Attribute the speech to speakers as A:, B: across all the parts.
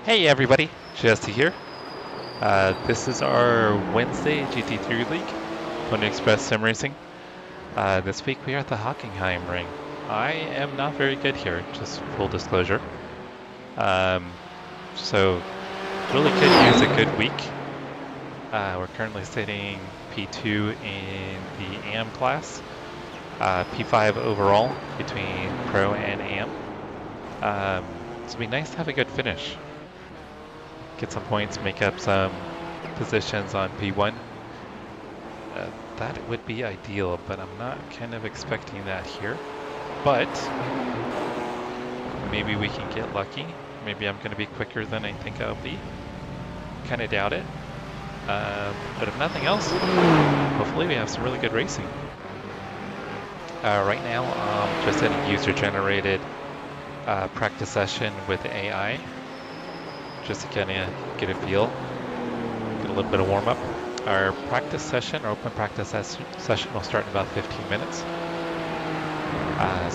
A: Hey everybody, Jesse here. This is our Wednesday GT3 League, Pony Express Sim Racing. This week we are at the Hockenheimring. I am not very good here, just full disclosure. So really could use a good week. We're currently sitting P2 in the AM class, P5 overall between Pro and AM. So it'd be nice to have a good finish. Get some points, make up some positions on P1. That would be ideal, but I'm not kind of expecting that here. But maybe we can get lucky. Maybe I'm going to be quicker than I think I'll be. Kind of doubt it. But if nothing else, hopefully we have some really good racing. Right now, I'm just at a user-generated practice session with AI. Just to kind of get a feel, get a little bit of warm up. Our practice session, our open practice session will start in about 15 minutes.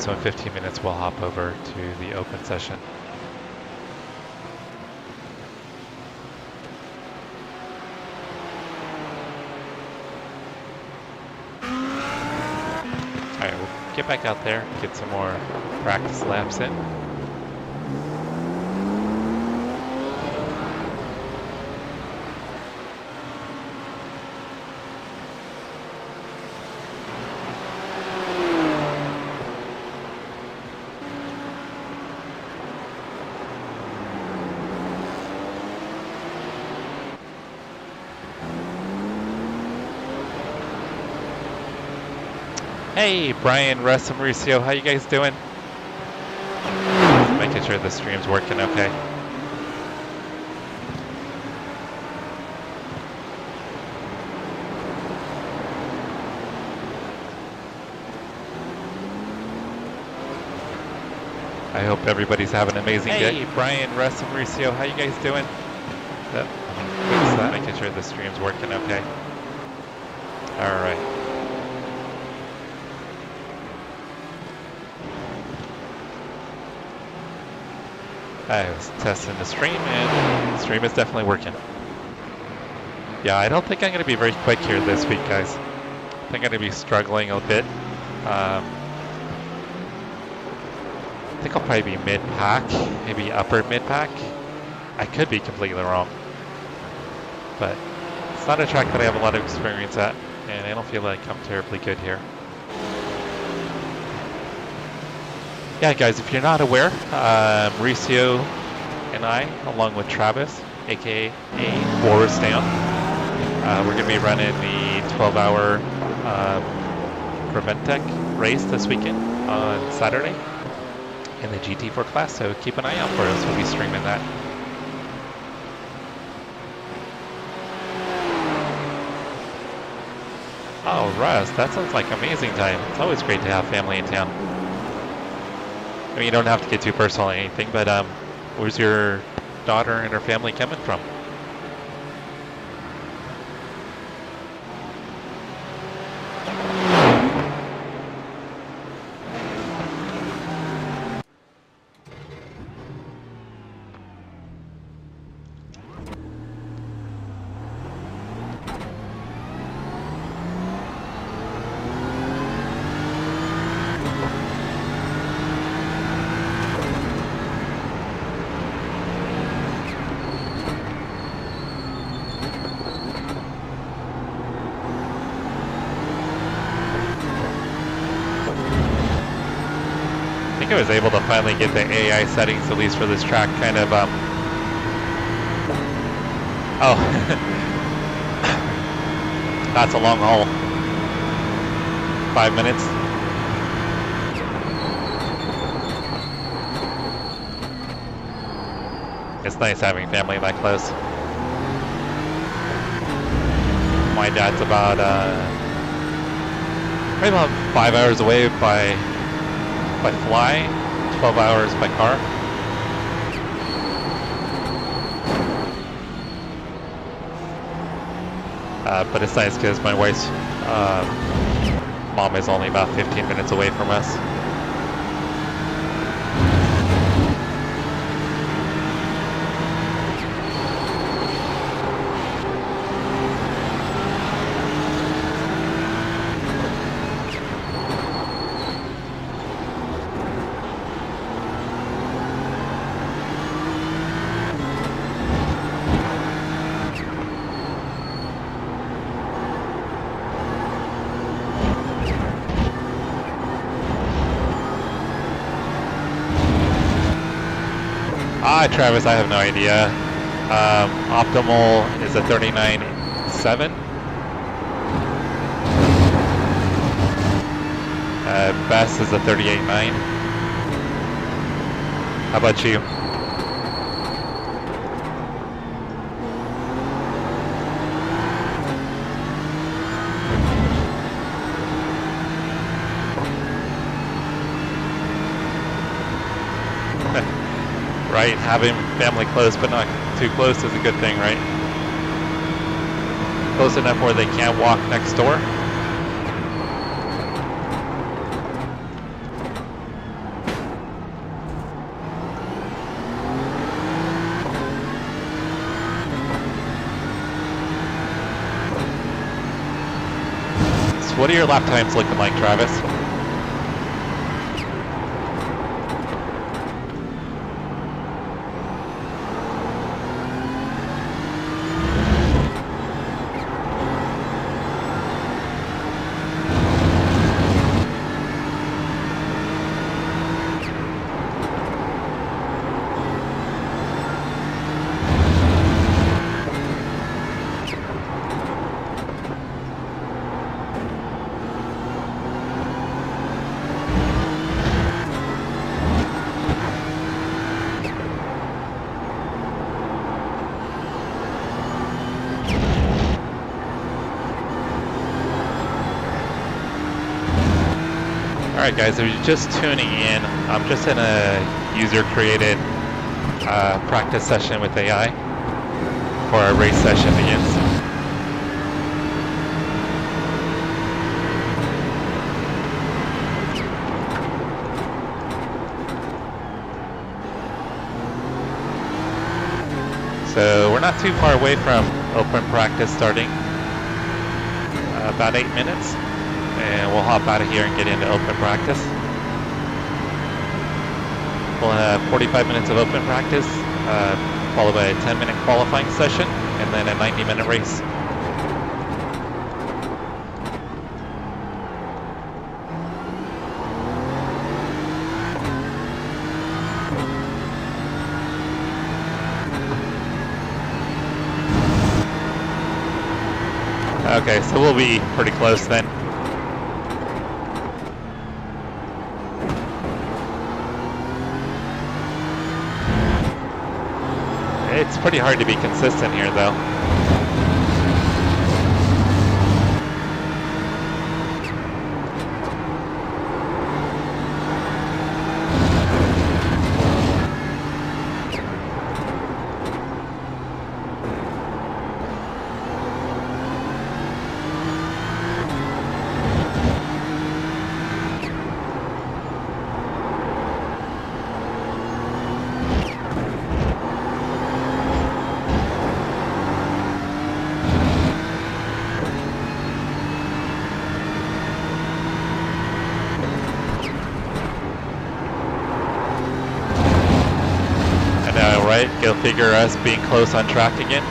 A: So in 15 minutes we'll hop over to the open session. Alright, we'll get back out there, get some more practice laps in. Hey, Brian, Russ, and Mauricio, how you guys doing? Making sure the stream's working okay. I hope everybody's having an amazing day. Hey, Brian, Russ, and Mauricio, how you guys doing? Making sure the stream's working okay. All right. I was testing the stream, and the stream is definitely working. Yeah, I don't think I'm going to be very quick here this week, guys. I think I'm going to be struggling a bit. I think I'll probably be mid-pack, maybe upper mid-pack. I could be completely wrong. But it's not a track that I have a lot of experience at, and I don't feel like I'm terribly good here. Yeah, guys, if you're not aware, Mauricio and I, along with Travis, aka Boris Down, we're going to be running the 12-hour Preventec race this weekend on Saturday in the GT4 class, so keep an eye out for us. We'll be streaming that. Oh, Russ, that sounds like amazing time. It's always great to have family in town. I mean, you don't have to get too personal or anything, but where's your daughter and her family coming from? I was able to finally get the AI settings, at least for this track, kind of, oh, that's a long haul. 5 minutes. It's nice having family that close. My dad's about, probably about 5 hours away by fly, 12 hours by car. But it's nice because my wife's mom is only about 15 minutes away from us. Travis, I have no idea. Optimal is a 39.7. Best is a 38.9. How about you? Right, having family close but not too close is a good thing, right? Close enough where they can't walk next door. So what are your lap times looking like, Travis? Alright guys, if you're just tuning in, I'm just in a user-created practice session with AI before our race session begins. So we're not too far away from open practice starting, about 8 minutes. And we'll hop out of here and get into open practice. We'll have 45 minutes of open practice, followed by a 10-minute qualifying session, and then a 90-minute race. Okay, so we'll be pretty close then. It's pretty hard to be consistent here, though. Right, go figure us being close on track again.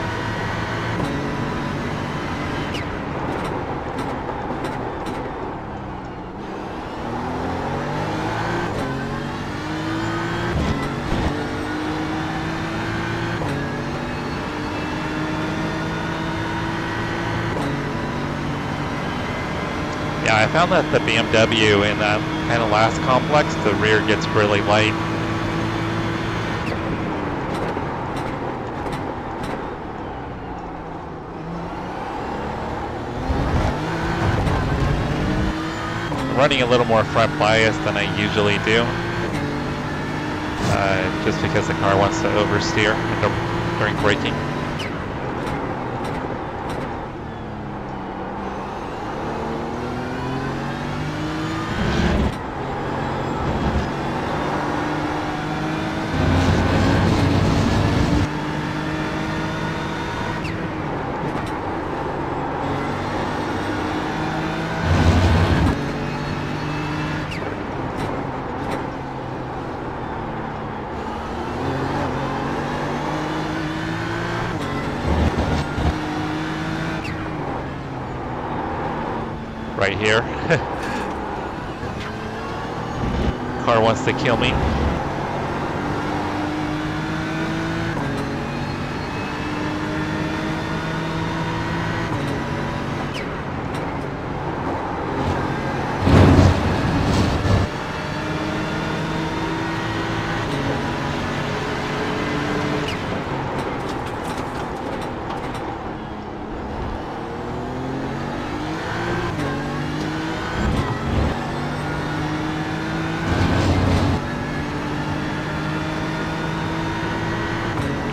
A: Yeah, I found that the BMW in that kind of last complex, the rear gets really light. Running a little more front bias than I usually do, just because the car wants to oversteer during braking. Right here. Car wants to kill me.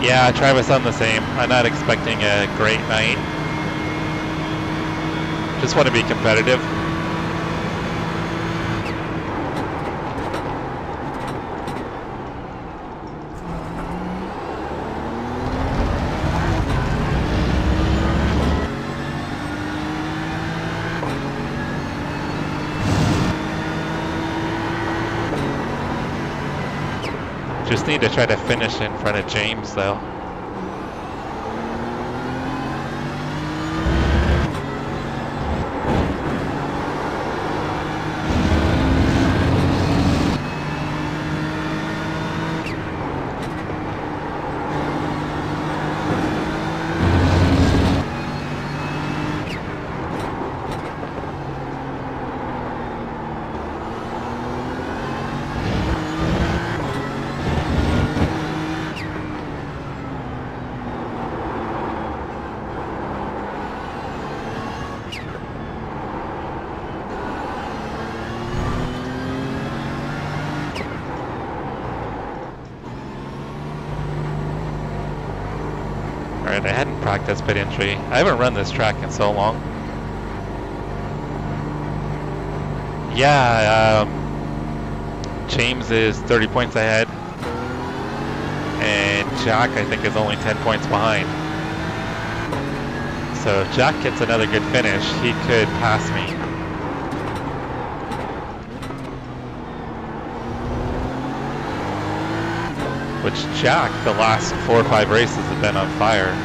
A: Yeah, Travis, I'm the same. I'm not expecting a great night. Just want to be competitive. Just need to try to finish in front of James, though. Alright, I hadn't practiced pit entry. I haven't run this track in so long. Yeah, James is 30 points ahead. And Jack, I think, is only 10 points behind. So if Jack gets another good finish, he could pass me. Which Jack, the last 4 or 5 races have been on fire.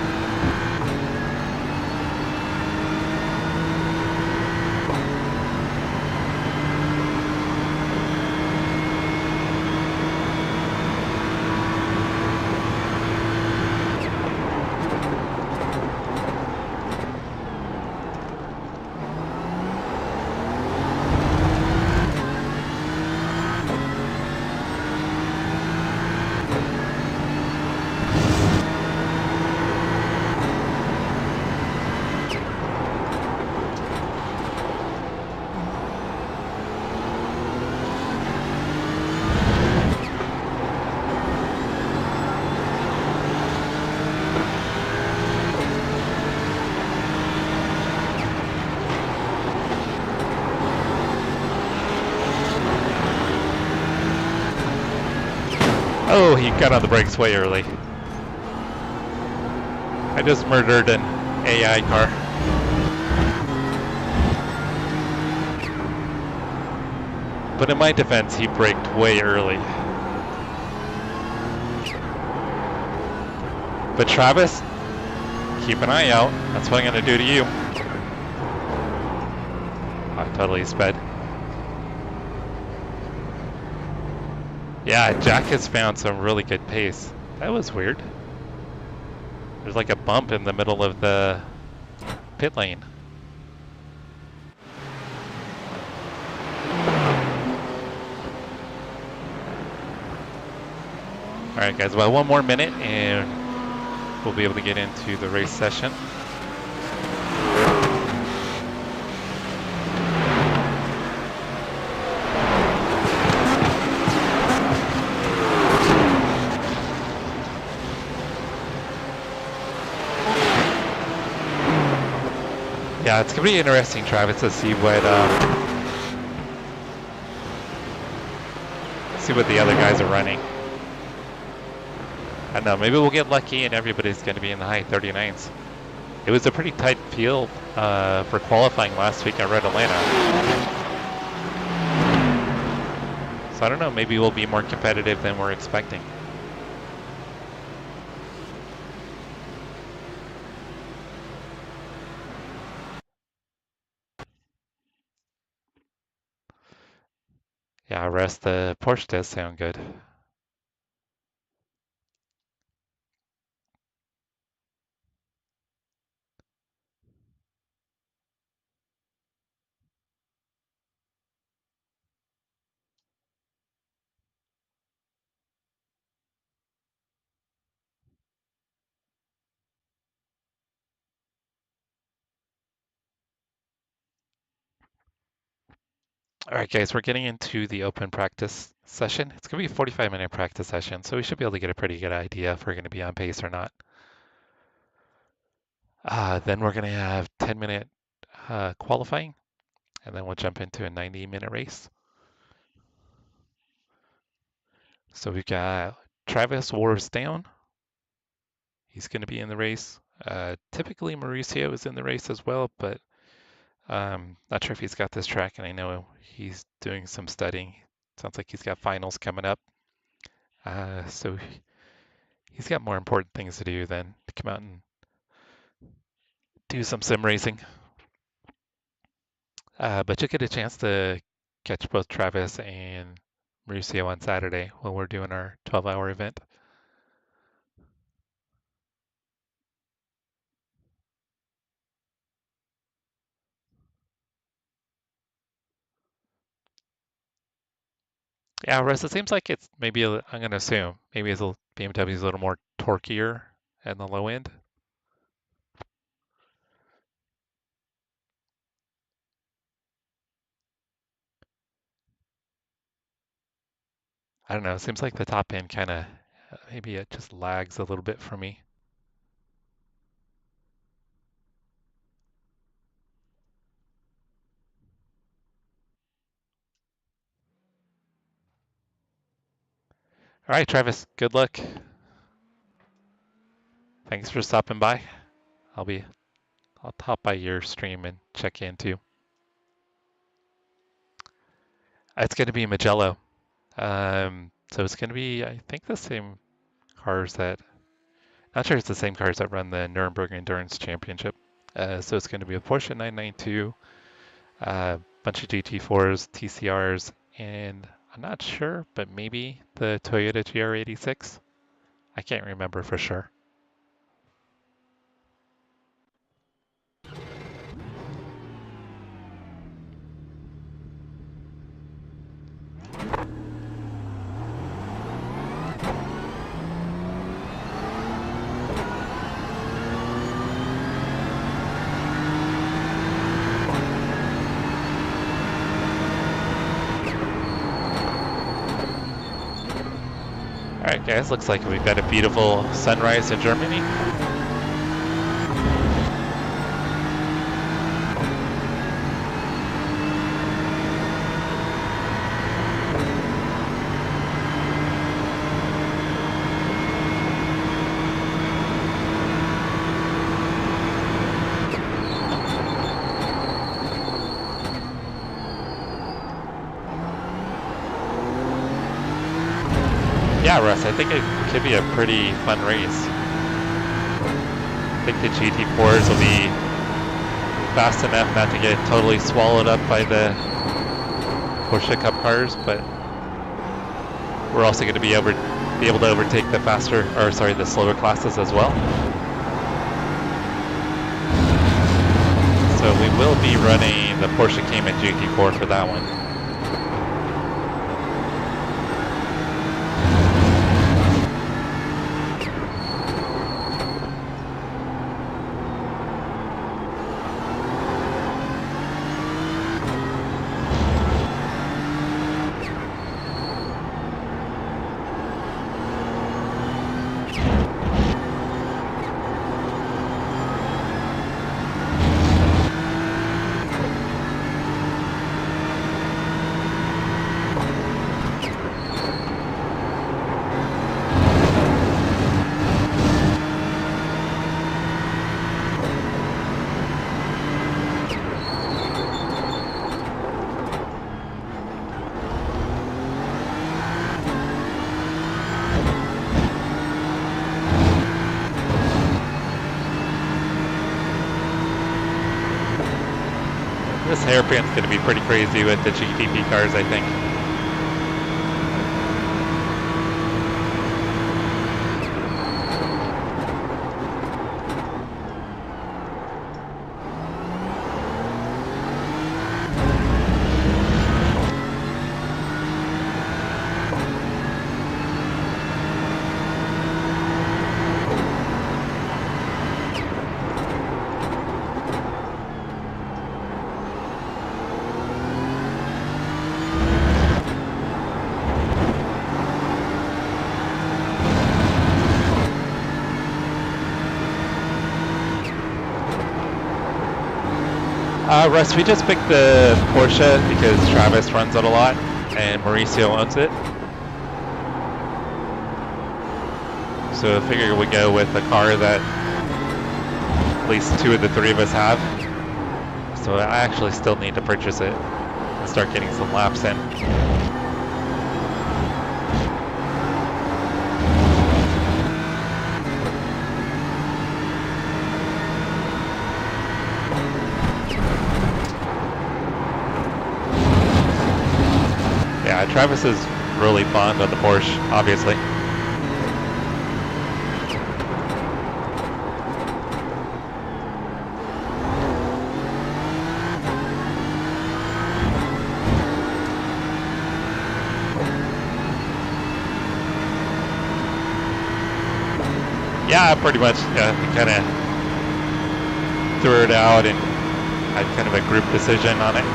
A: Oh, he got on the brakes way early. I just murdered an AI car. But in my defense, he braked way early. But Travis, keep an eye out. That's what I'm gonna do to you. I totally sped. Yeah, Jack has found some really good pace. That was weird. There's like a bump in the middle of the pit lane. Alright guys, well, one more minute and we'll be able to get into the race session. Yeah, it's gonna be interesting, Travis, to see what the other guys are running. I don't know, maybe we'll get lucky and everybody's gonna be in the high 39s. It was a pretty tight field for qualifying last week at Red Atlanta. So I don't know, maybe we'll be more competitive than we're expecting. Yeah, rest the Porsche does sound good. All right, guys, we're getting into the open practice session. It's going to be a 45-minute practice session, so we should be able to get a pretty good idea if we're going to be on pace or not. Then we're going to have 10-minute qualifying, and then we'll jump into a 90-minute race. So we've got Travis Wars down. He's going to be in the race. Typically, Mauricio is in the race as well, but not sure if he's got this track, and I know he's doing some studying. Sounds like he's got finals coming up. So he's got more important things to do than to come out and do some sim racing. But you'll get a chance to catch both Travis and Mauricio on Saturday when we're doing our 12-hour event. Yeah, Russ, it seems like it's maybe, I'm going to assume, maybe BMW is a little more torquier at the low end. I don't know, it seems like the top end kind of, maybe it just lags a little bit for me. All right, Travis, good luck. Thanks for stopping by. I'll hop by your stream and check in too. It's going to be Magello. So it's going to be, I think, the same cars that, not sure it's the same cars that run the Nuremberg Endurance Championship. So it's going to be a Porsche 992, a bunch of GT4s, TCRs, and I'm not sure, but maybe the Toyota GR86. I can't remember for sure. All right, guys, looks like we've got a beautiful sunrise in Germany. Yeah, Russ, I think it could be a pretty fun race. I think the GT4s will be fast enough not to get totally swallowed up by the Porsche Cup cars, but we're also going to be able to overtake the slower classes as well. So we will be running the Porsche Cayman GT4 for that one. This hairpin's going to be pretty crazy with the GTP cars, I think. Russ, we just picked the Porsche because Travis runs it a lot and Mauricio owns it. So I figured we'd go with a car that at least two of the three of us have. So I actually still need to purchase it and start getting some laps in. Yeah, Travis is really fond of the Porsche, obviously. Yeah, pretty much. We kind of threw it out and had kind of a group decision on it.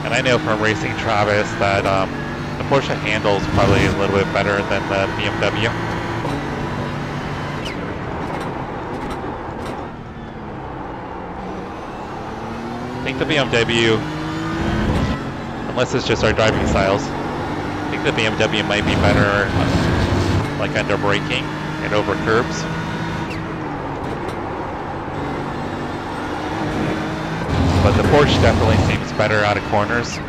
A: And I know from racing Travis that the Porsche handles probably a little bit better than the BMW. I think the BMW, unless it's just our driving styles, I think the BMW might be better like under braking and over curbs. But the Porsche definitely seems better out of corners.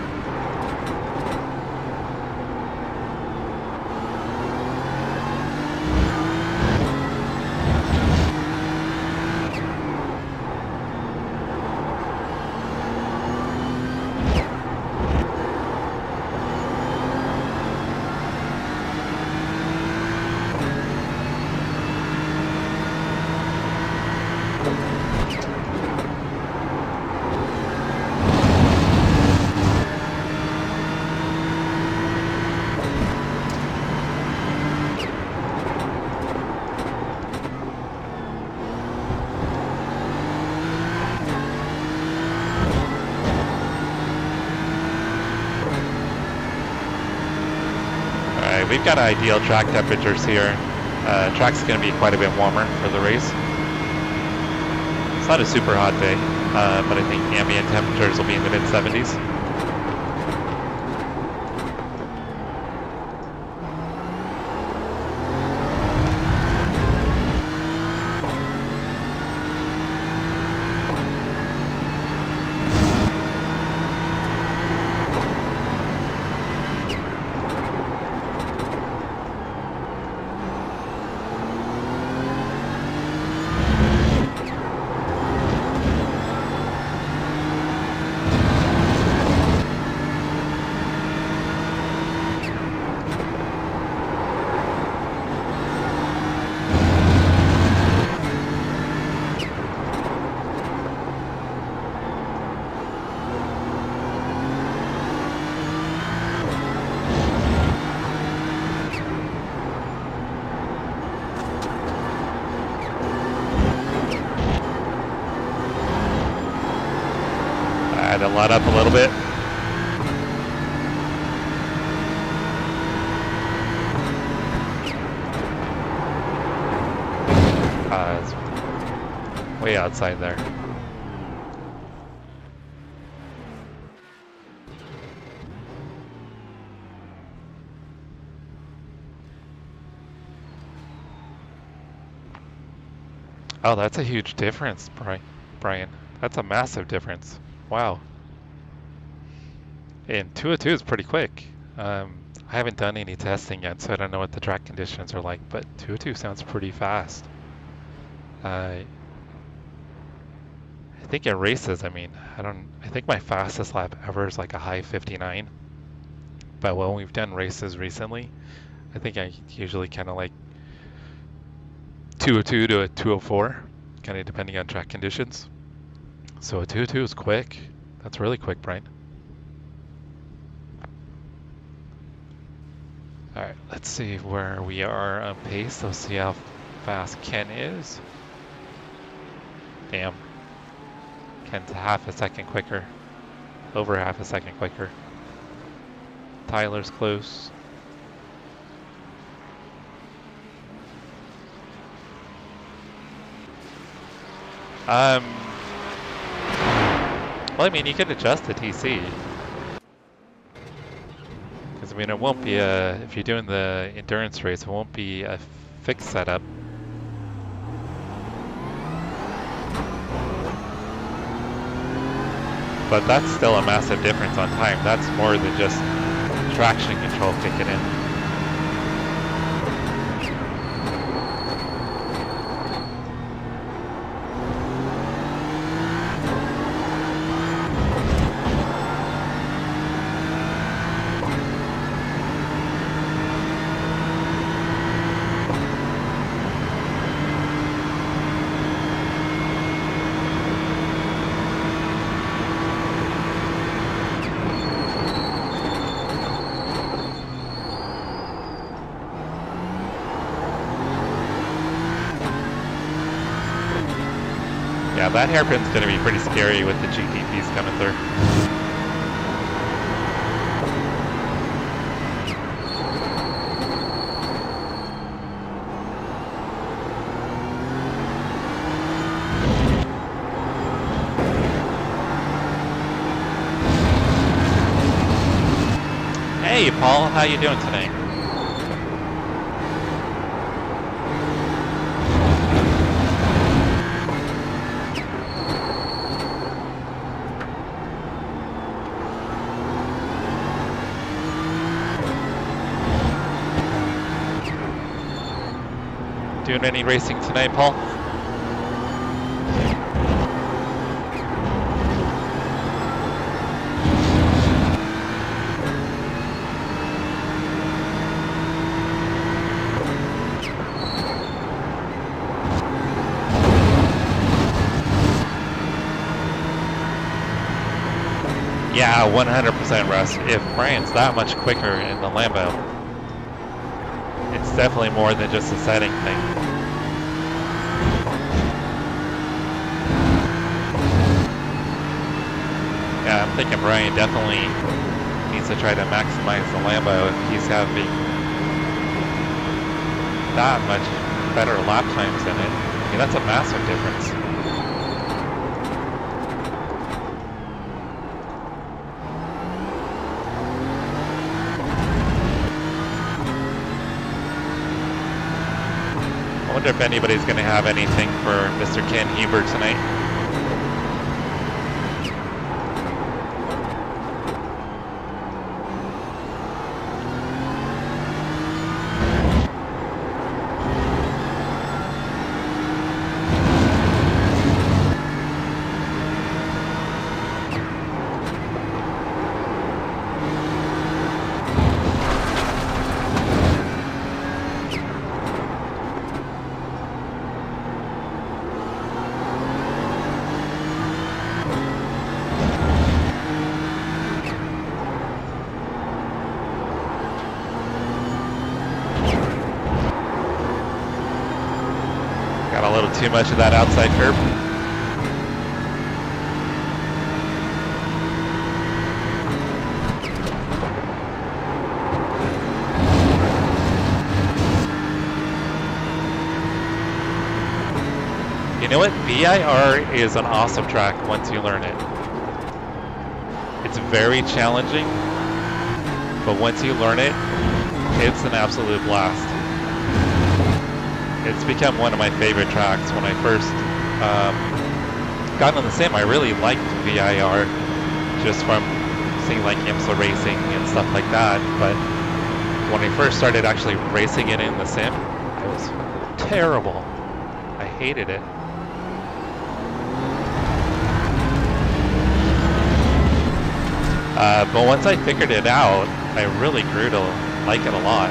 A: We've got ideal track temperatures here. Track's going to be quite a bit warmer for the race. It's not a super hot day, but I think ambient temperatures will be in the mid-70s. To let up a little bit. It's way outside there. Oh, that's a huge difference, Brian. That's a massive difference. Wow. And 202 is pretty quick. I haven't done any testing yet, so I don't know what the track conditions are like, but 202 sounds pretty fast. I think in races, I mean, I think my fastest lap ever is like a high 59. But when we've done races recently, I think I usually kind of like 202 to a 204, kind of depending on track conditions. So a 202 is quick. That's really quick, Brian. Alright, let's see where we are on pace. Let's see how fast Ken is. Damn. Ken's half a second quicker. Over half a second quicker. Tyler's close. Well, I mean, you could adjust the TC. Because, I mean, it won't be if you're doing the endurance race, it won't be a fixed setup. But that's still a massive difference on time. That's more than just traction control kicking in. Yeah, that hairpin's going to be pretty scary with the GTPs coming through. Hey, Paul, how you doing tonight? Doing any racing tonight, Paul? Yeah, 100% Russ. If Brian's that much quicker in the Lambo, it's definitely more than just a setting thing. Yeah, I'm thinking Brian definitely needs to try to maximize the Lambo if he's having that much better lap times in it. I mean, that's a massive difference. I wonder if anybody's going to have anything for Mr. Ken Huber tonight. Got a little too much of that outside curb. You know what? VIR is an awesome track once you learn it. It's very challenging, but once you learn it, it's an absolute blast. It's become one of my favorite tracks. When I first got on the sim, I really liked VIR just from seeing like IMSA racing and stuff like that. But when I first started actually racing it in the sim, it was terrible. I hated it. But once I figured it out, I really grew to like it a lot.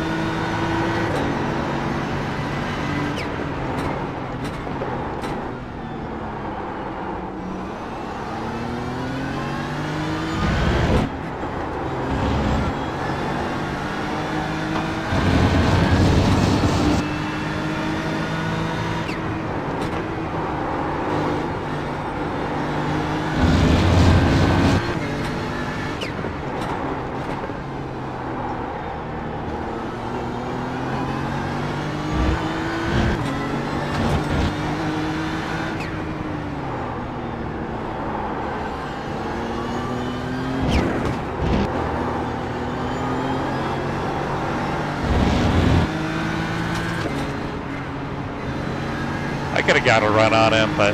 A: out a run on him, but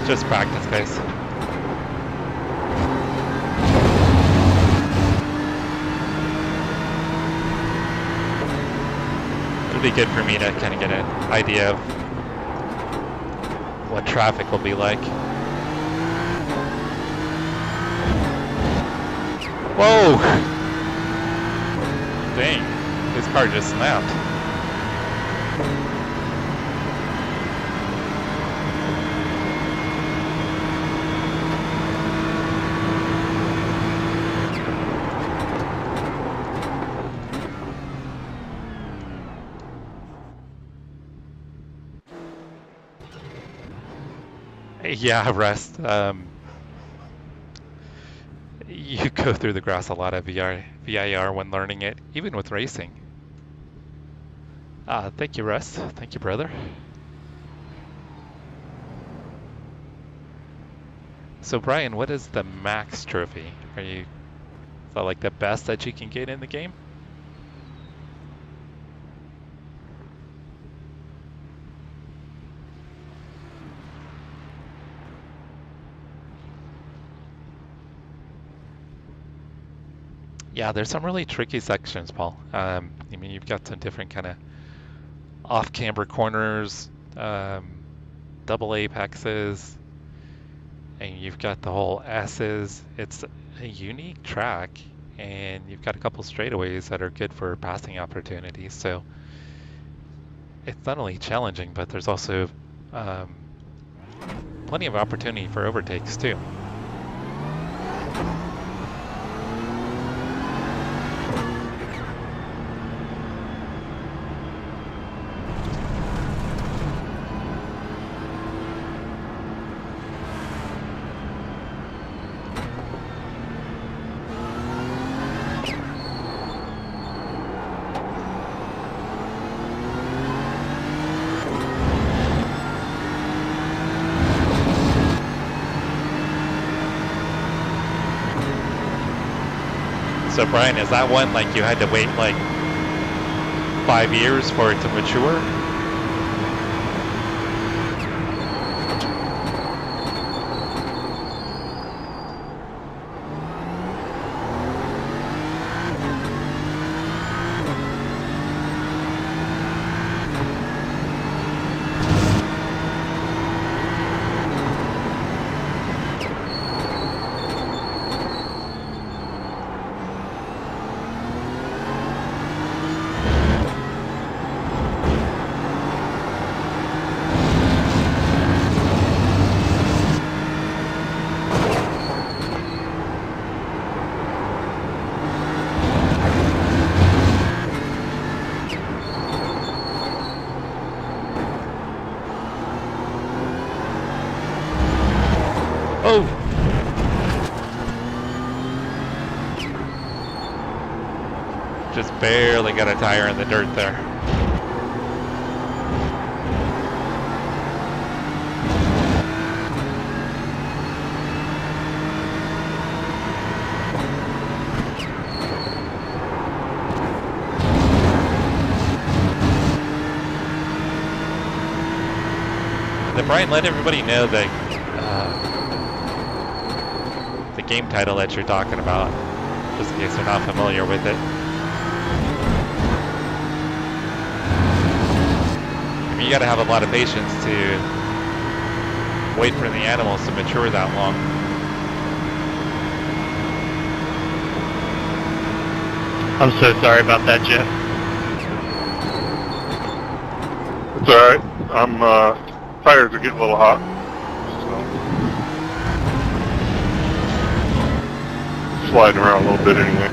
A: just practice, guys. It'll be good for me to kind of get an idea of what traffic will be like. Whoa! Dang, this car just snapped. Yeah, Rest. You go through the grass a lot of VIR when learning it, even with racing. Thank you, Rest. Thank you, brother. So, Brian, what is the max trophy? Is that like the best that you can get in the game? Yeah, there's some really tricky sections, Paul. I mean, you've got some different kind of off-camber corners, double apexes, and you've got the whole S's. It's a unique track, and you've got a couple straightaways that are good for passing opportunities. So it's not only challenging, but there's also plenty of opportunity for overtakes too. So Brian, is that one like you had to wait like 5 years for it to mature? Oh! Just barely got a tire in the dirt there. Then Brian, let everybody know that the game title that you're talking about, just in case they're not familiar with it. I mean, you gotta have a lot of patience to wait for the animals to mature that long.
B: I'm so sorry about that, Jeff.
C: It's alright. Tires are getting a little hot. So, sliding around a little bit anyway.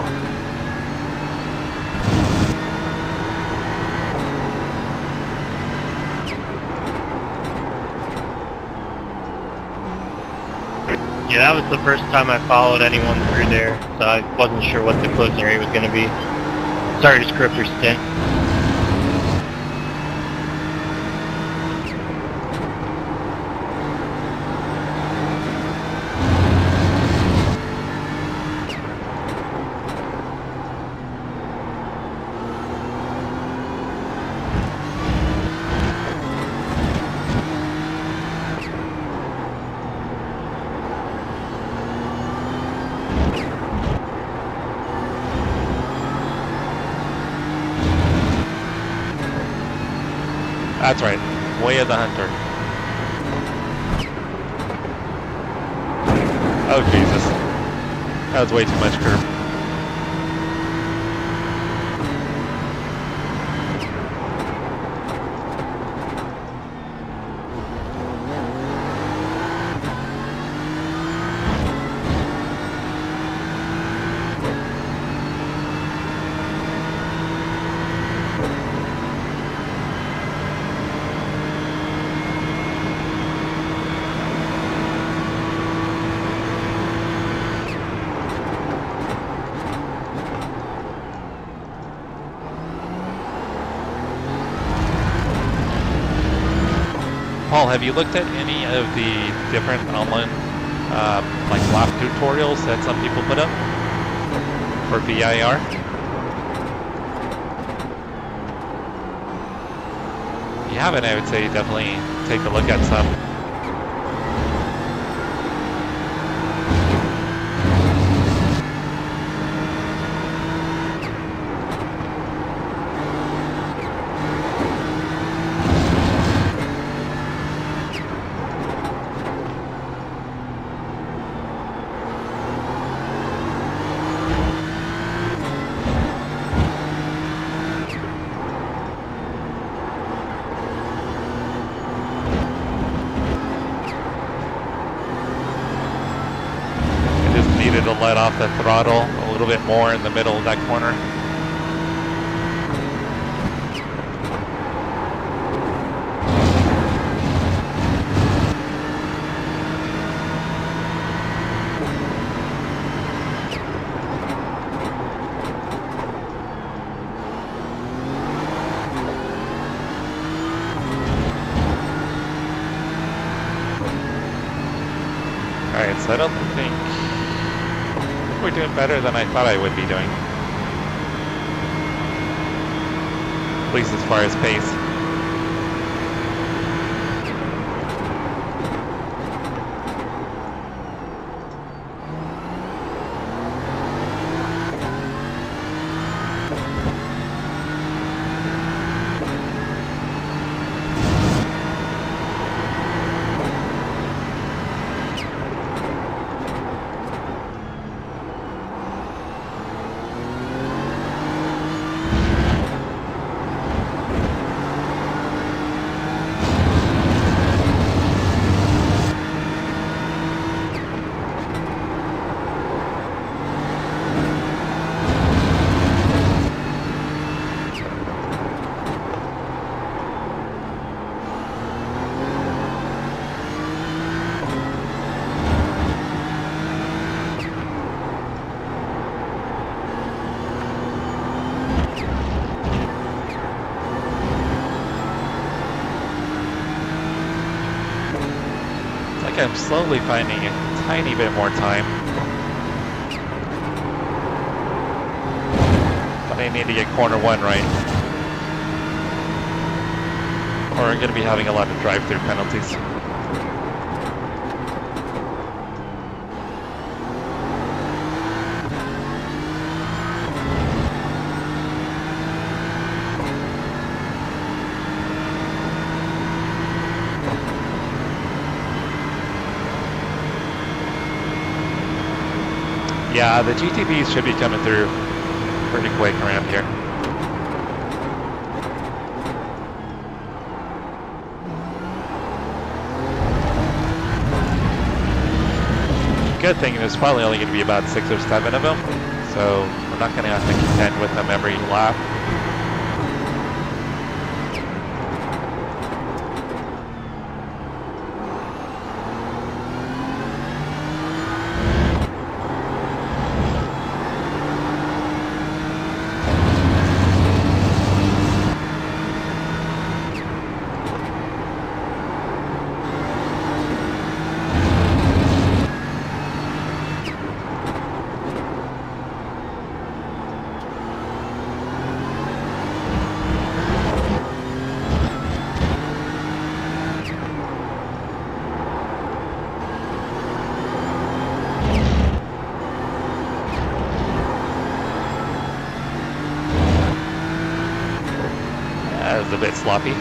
B: Yeah, that was the first time I followed anyone through there, so I wasn't sure what the closing rate was going to be. Sorry to screw up your stint.
A: That's right. Way of the Hunter. Oh, Jesus. That was way too much curb. Paul, have you looked at any of the different online like lap tutorials that some people put up for VIR? If you haven't, I would say definitely take a look at some. To let off the throttle a little bit more in the middle of that corner. Alright, so I don't think we're doing better than I thought I would be doing. At least as far as pace. I'm slowly finding a tiny bit more time. But I need to get corner one right. Or I'm going to be having a lot of drive-through penalties. Yeah, the GTPs should be coming through pretty quick around here. Good thing there's probably only going to be about 6 or 7 of them, so we're not going to have to contend with them every lap. A bit sloppy.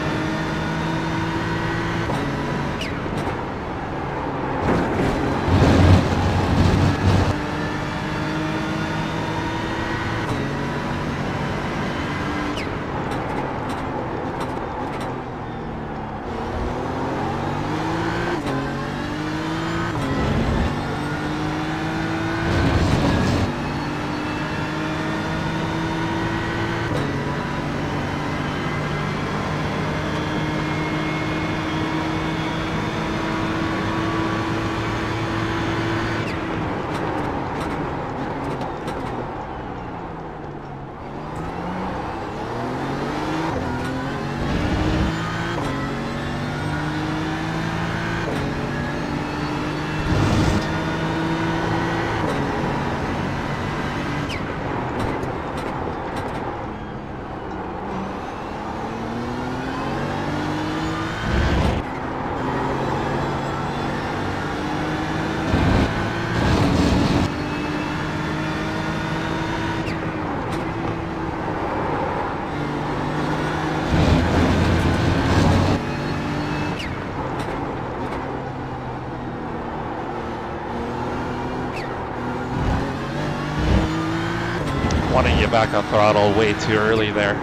A: wanted you back on throttle way too early there.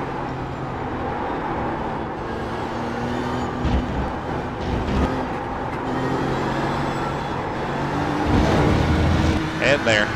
A: And there.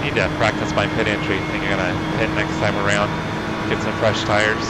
A: Need to practice my pit entry. I think I'm gonna pit next time around, get some fresh tires.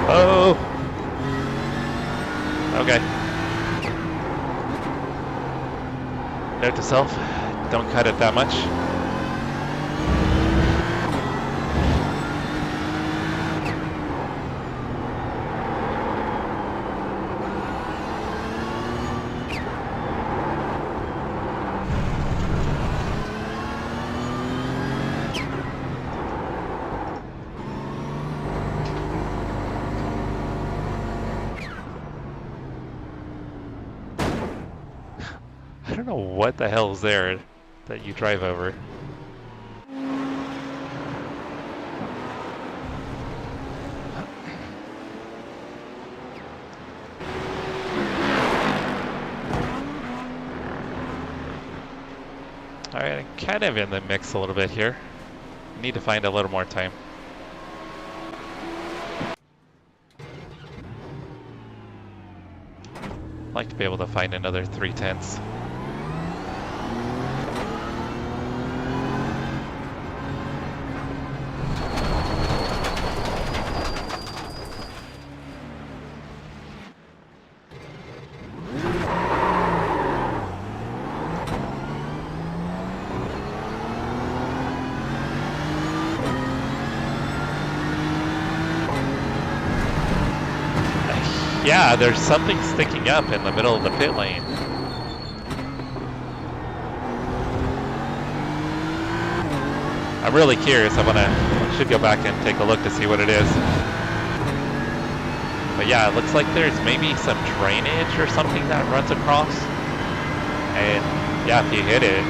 A: Oh! Okay. Note to self, don't cut it that much. I don't know what the hell is there that you drive over. Alright, I'm kind of in the mix a little bit here. Need to find a little more time. I'd like to be able to find another 3/10. Yeah, there's something sticking up in the middle of the pit lane. I'm really curious. Should go back and take a look to see what it is. But yeah, it looks like there's maybe some drainage or something that runs across. And yeah, if you hit it,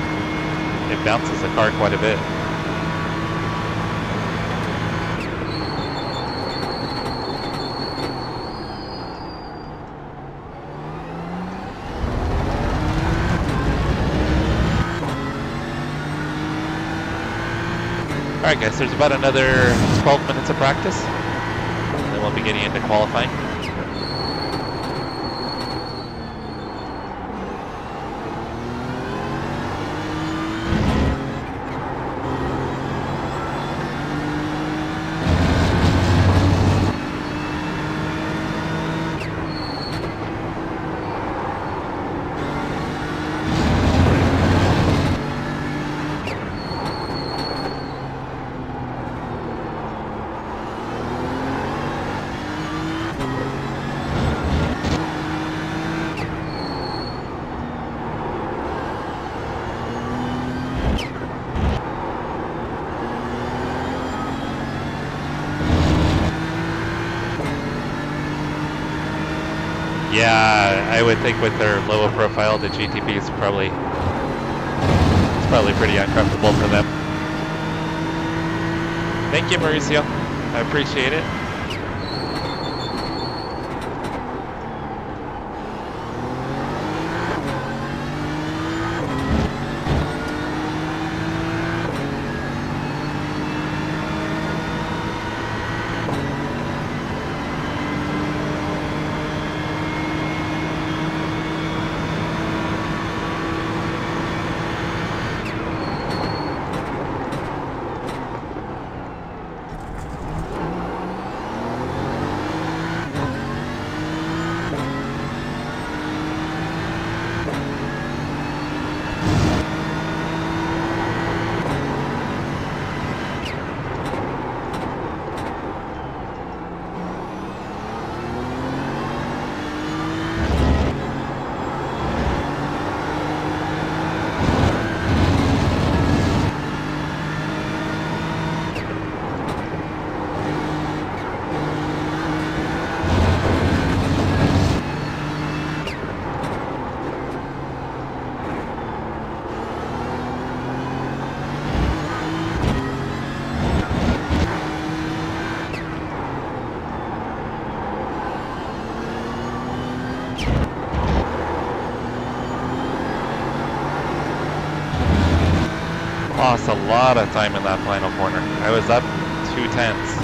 A: it bounces the car quite a bit. Alright guys, there's about another 12 minutes of practice, and then we'll be getting into qualifying. Yeah, I would think with their lower profile, the GTP is probably pretty uncomfortable for them. Thank you, Mauricio. I appreciate it. lost a lot of time in that final corner. I was up 2/10.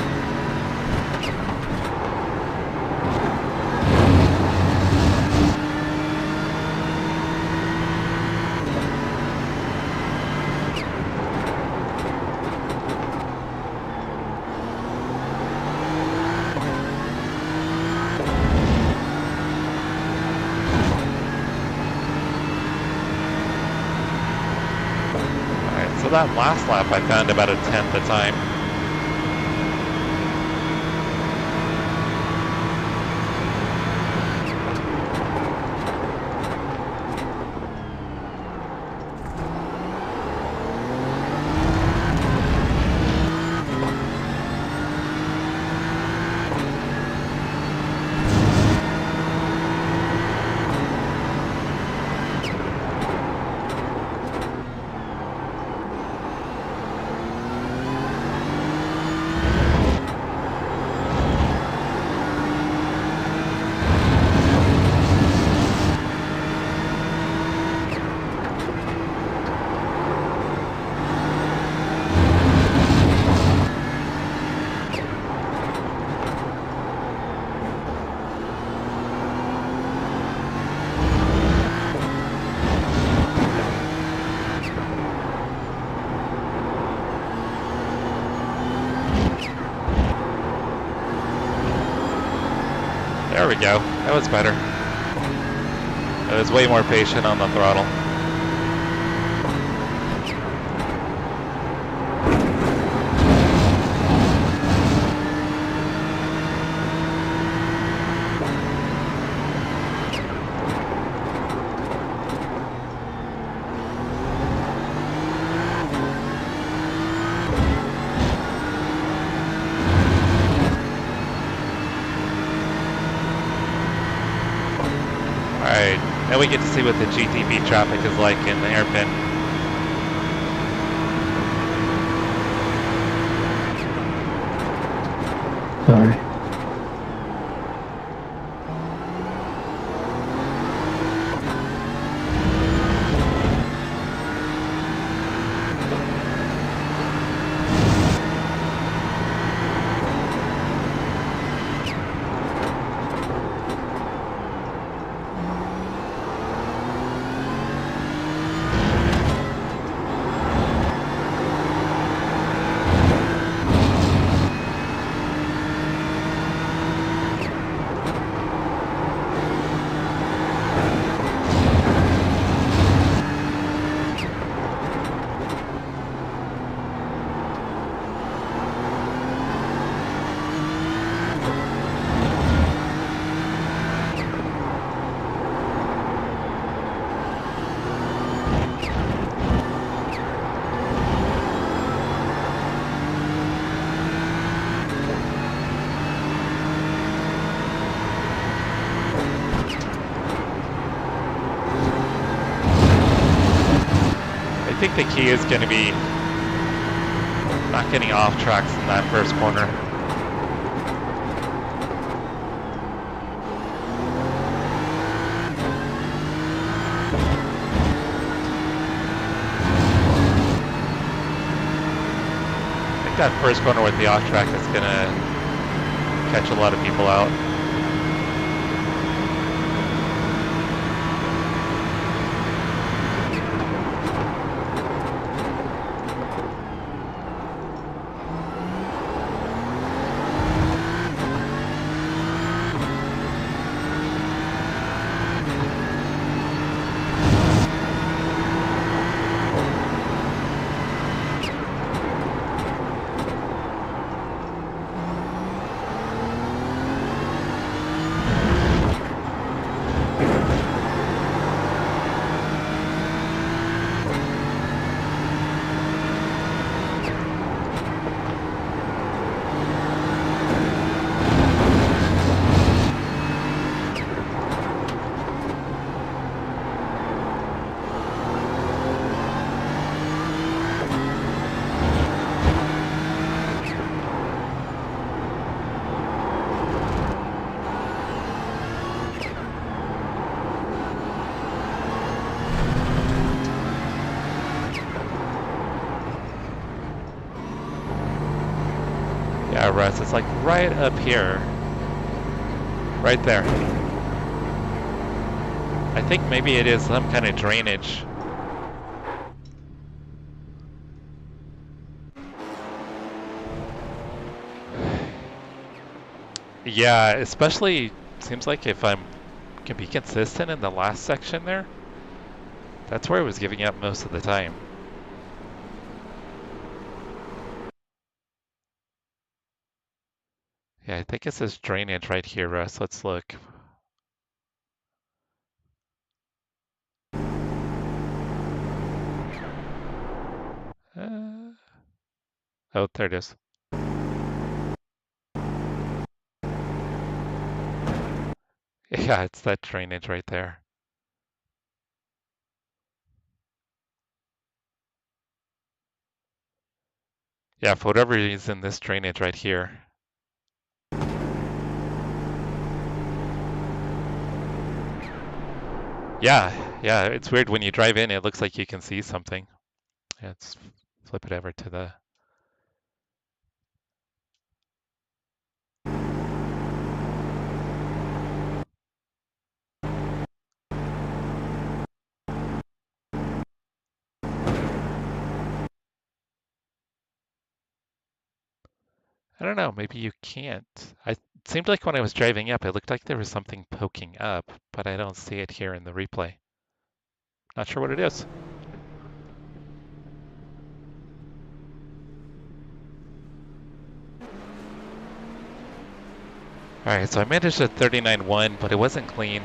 A: So that last lap I found about a 10th of time. There we go. That was better. I was way more patient on the throttle. Alright, now we get to see what the GTP traffic is like in the hairpin.
D: Sorry. I think the key is going to be not getting off tracks in that first corner. I think that first corner with the off track is going to catch a lot of people out.
A: Yeah, Russ, it's like right up here. Right there. I think maybe it is some kind of drainage. Yeah, especially seems like if I'm can be consistent in the last section there, that's where I was giving up most of the time. Yeah, I think it says drainage right here, Russ. Let's look. Oh, there it is. Yeah, it's that drainage right there. Yeah, for whatever reason, this drainage right here. Yeah, yeah, it's weird when you drive in, it looks like you can see something. Yeah, let's flip it over to the... I don't know, maybe you can't. It seemed like when I was driving up, it looked like there was something poking up, but I don't see it here in the replay. Not sure what it is. Alright, so I managed a 39.1, but it wasn't clean.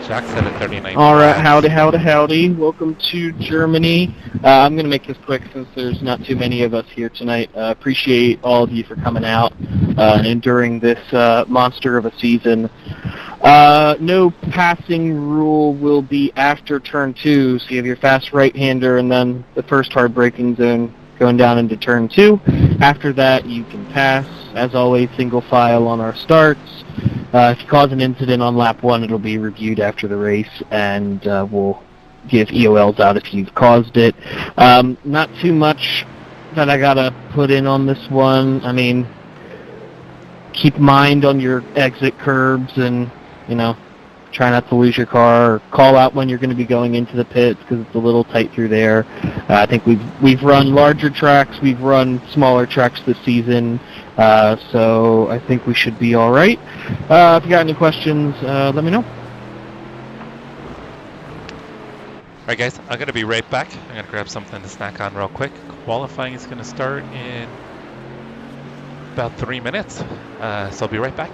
A: Jack said a 39.5.
B: Alright, howdy. Welcome to Germany. I'm going to make this quick since there's not too many of us here tonight. Appreciate all of you for coming out and enduring this monster of a season. No passing rule will be after turn 2, so you have your fast right-hander and then the first hard braking zone going down into turn 2. After that, you can pass. As always, single file on our starts. If you cause an incident on lap 1, it'll be reviewed after the race, and we'll give EOLs out if you've caused it. Not too much that I gotta put in on this one. I mean, keep mind on your exit curbs and, you know, try not to lose your car, or call out when you're going to be going into the pits because it's a little tight through there. I think we've run larger tracks, we've run smaller tracks this season, so I think we should be all right. If you got any questions, let me know.
A: Alright guys, I'm going to be right back. I'm going to grab something to snack on real quick. Qualifying is going to start in about 3 minutes, so I'll be right back.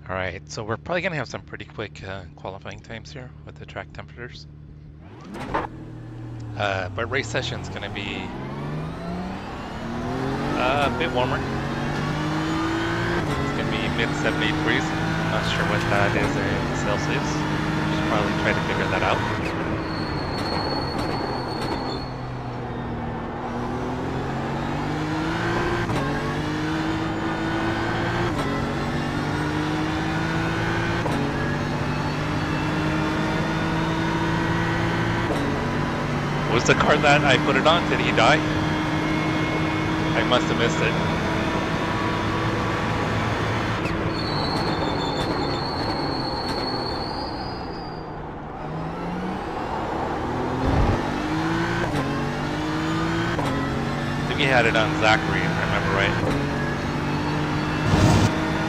A: All right, so we're probably gonna have some pretty quick qualifying times here with the track temperatures. But race session's gonna be a bit warmer. It's gonna be mid 70 degrees. Not sure what that is in Celsius. Should probably try to figure that out. Was the car that I put it on, did he die? I must have missed it. I think he had it on Zachary, if I remember right.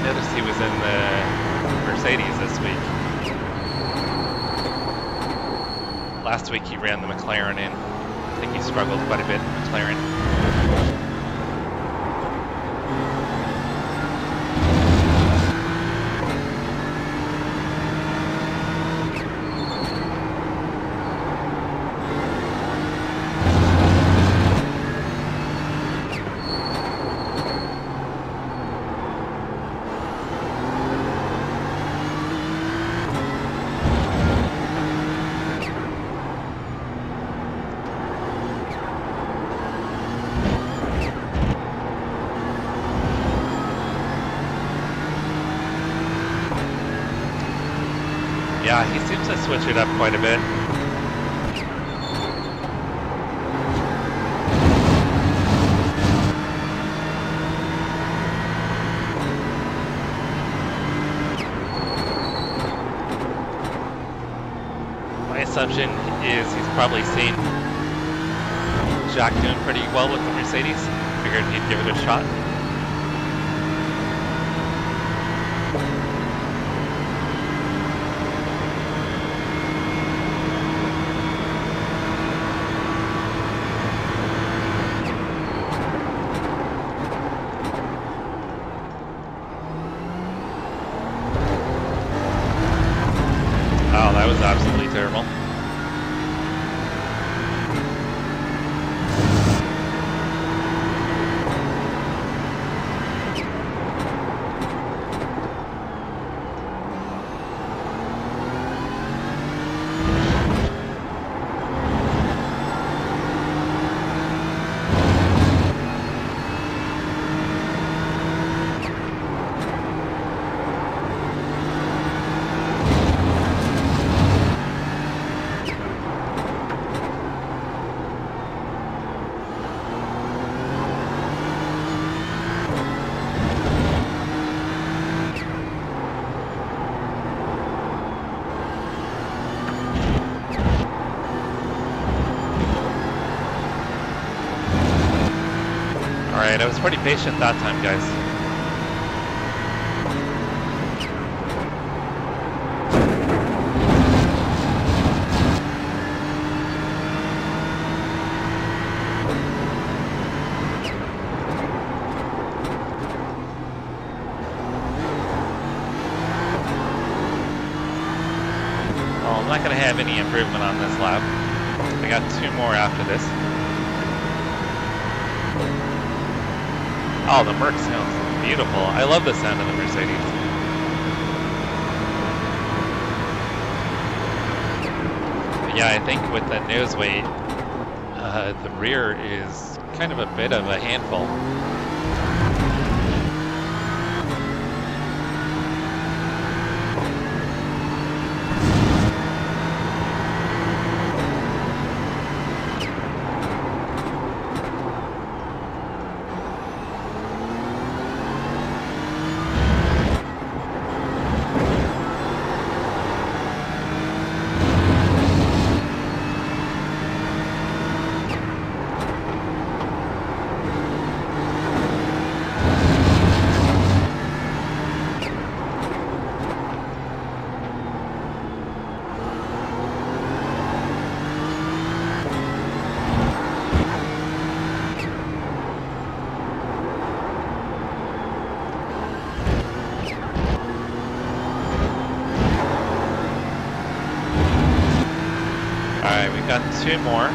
A: Noticed he was in the Mercedes this week. Last week he ran the McLaren in. I think he struggled quite a bit in McLaren. Yeah, he seems to switch it up quite a bit. My assumption is he's probably seen Jack doing pretty well with the Mercedes. Figured he'd give it a shot. Oh, that was absolutely terrible. Alright, I was pretty patient that time, guys. Well, I'm not going to have any improvement on this lap. I got 2 more after this. Oh, the Merc sounds beautiful. I love the sound of the Mercedes. But yeah, I think with the nose weight, the rear is kind of a bit of a handful. 2 more.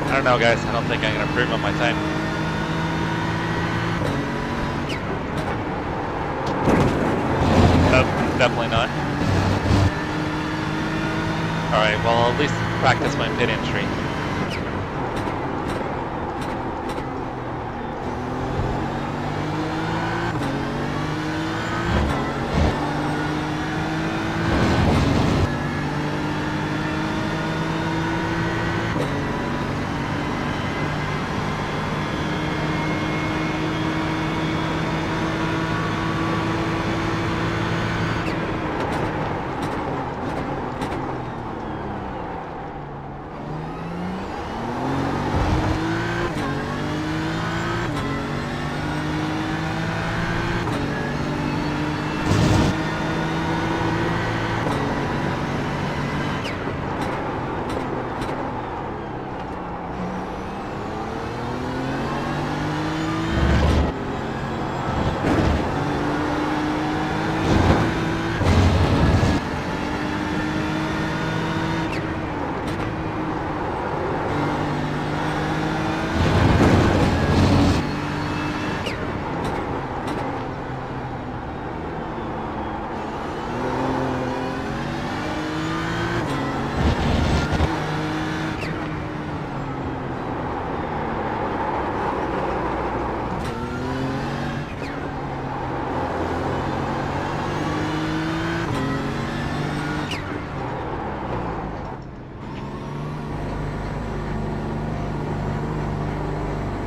A: I don't know, guys. I don't think I'm going to improve on my time. Nope, definitely not. Alright, well, I'll at least practice my pit entry.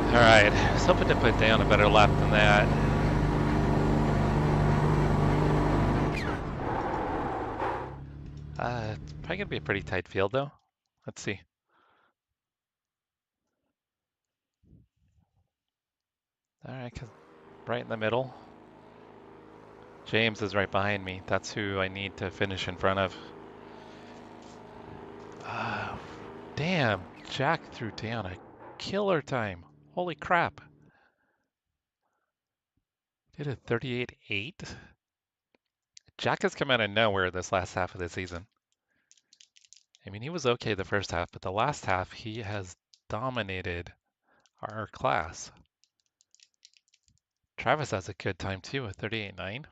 A: Alright, I was hoping to put down a better lap than that. It's probably going to be a pretty tight field though. Let's see. Alright, right in the middle. James is right behind me. That's who I need to finish in front of. Damn, Jack threw down a killer time. Holy crap. Did a 38.8? Jack has come out of nowhere this last half of the season. I mean, he was okay the first half, but the last half, he has dominated our class. Travis has a good time too, a 38.9.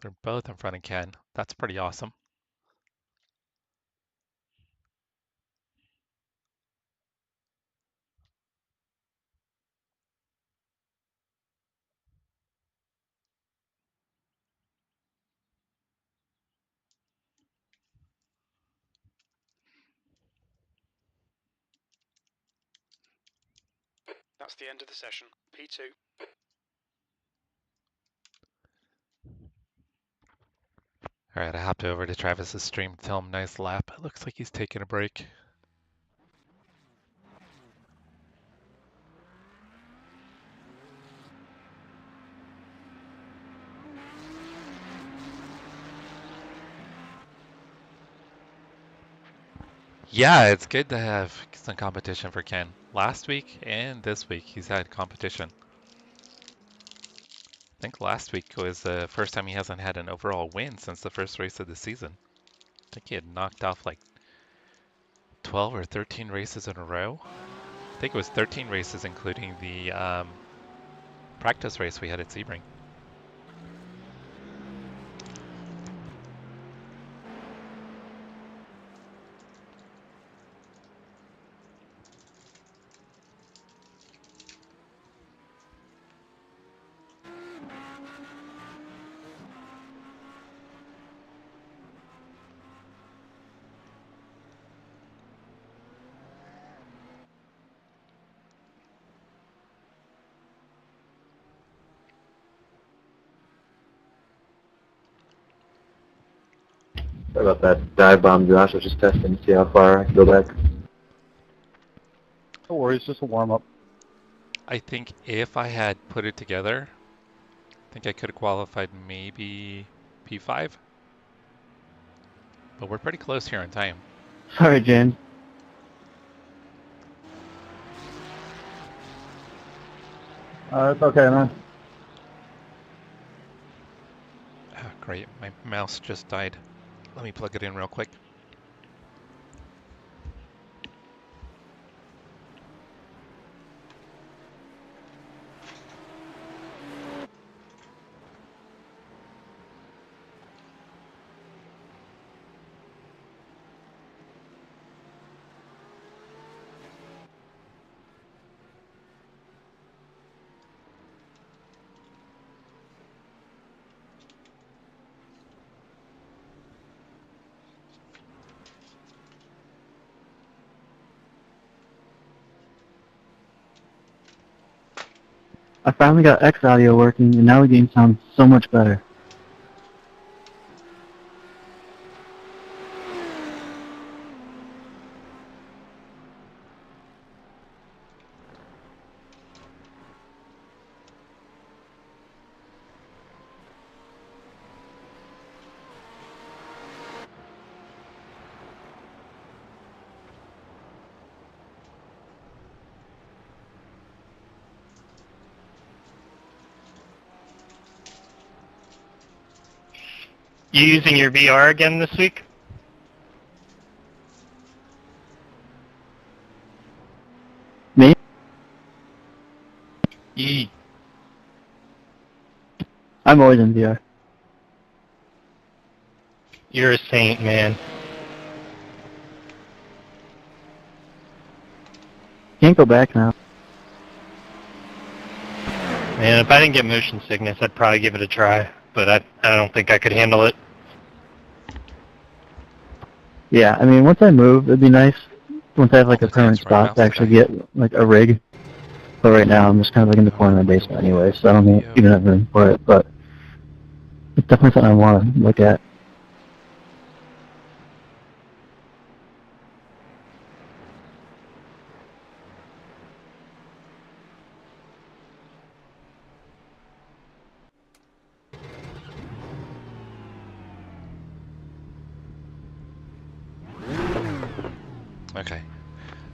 A: They're both in front of Ken. That's pretty awesome.
E: That's the end of the session. P2.
A: All right, I hopped over to Travis's stream to tell him nice lap. It looks like he's taking a break. Yeah, it's good to have some competition for Ken. Last week and this week, he's had competition. I think last week was the first time he hasn't had an overall win since the first race of the season. I think he had knocked off like 12 or 13 races in a row. I think it was 13 races, including the practice race we had at Sebring.
F: Sorry about that dive bomb, Josh. I was just testing to see how far I can go back.
G: No worries, just a warm-up.
A: I think if I had put it together, I think I could have qualified maybe P5. But we're pretty close here on time.
B: Sorry, James.
G: It's okay, man.
A: Oh, great, my mouse just died. Let me plug it in real quick.
B: I finally got X audio working, and now the game sounds so much better.
H: You using your VR again this week?
B: Me?
H: Yee.
B: I'm always in VR.
H: You're a saint, man.
B: Can't go back now.
H: Man, if I didn't get motion sickness, I'd probably give it a try, but I don't think I could handle it.
B: Yeah, I mean, once I move, it'd be nice. Once I have like
A: All
B: a
A: the times
B: permanent
A: where my
B: spot to
A: mouse
B: actually
A: died.
B: get like a rig. But right now, I'm just kind of like in the corner of my basement anyway, so I don't even have room for it. But it's definitely something I want to look at.
A: Okay.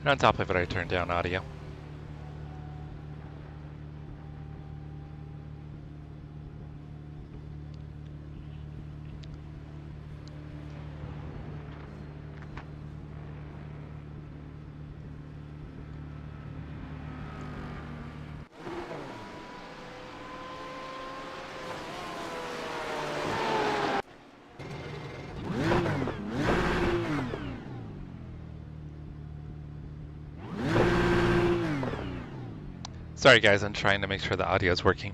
A: And on top of it, I turned down audio. Sorry guys, I'm trying to make sure the audio is working.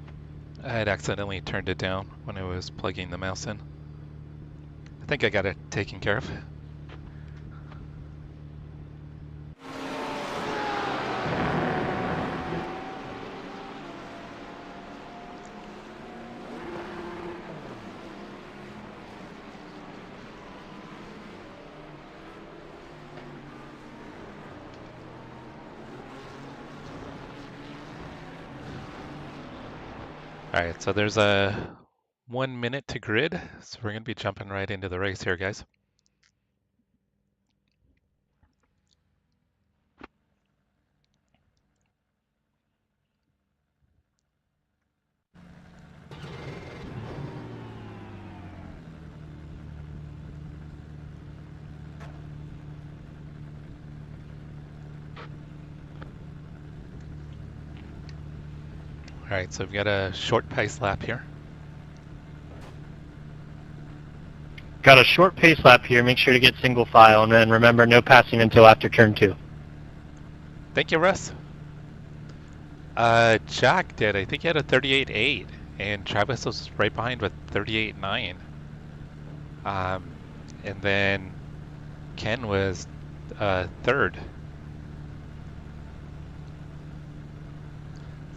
A: I had accidentally turned it down when I was plugging the mouse in. I think I got it taken care of. Alright, so there's a 1 minute to grid, so we're going to be jumping right into the race here, guys. Alright, so we've got a short pace lap here.
H: Got a short pace lap here. Make sure to get single file, and then remember, no passing until after turn 2.
A: Thank you, Russ. Jack did. I think he had a 38.8, and Travis was right behind with 38.9. And then Ken was third.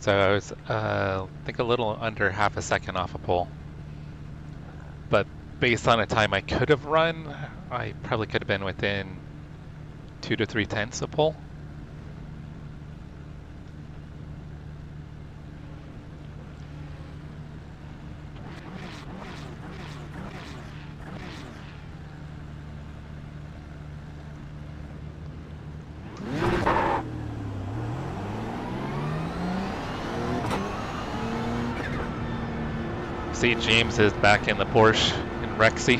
A: So I was, I think, a little under half a second off a pole. But based on a time I could have run, I probably could have been within 2 to 3 tenths of pole. See, James is back in the Porsche in Rexy.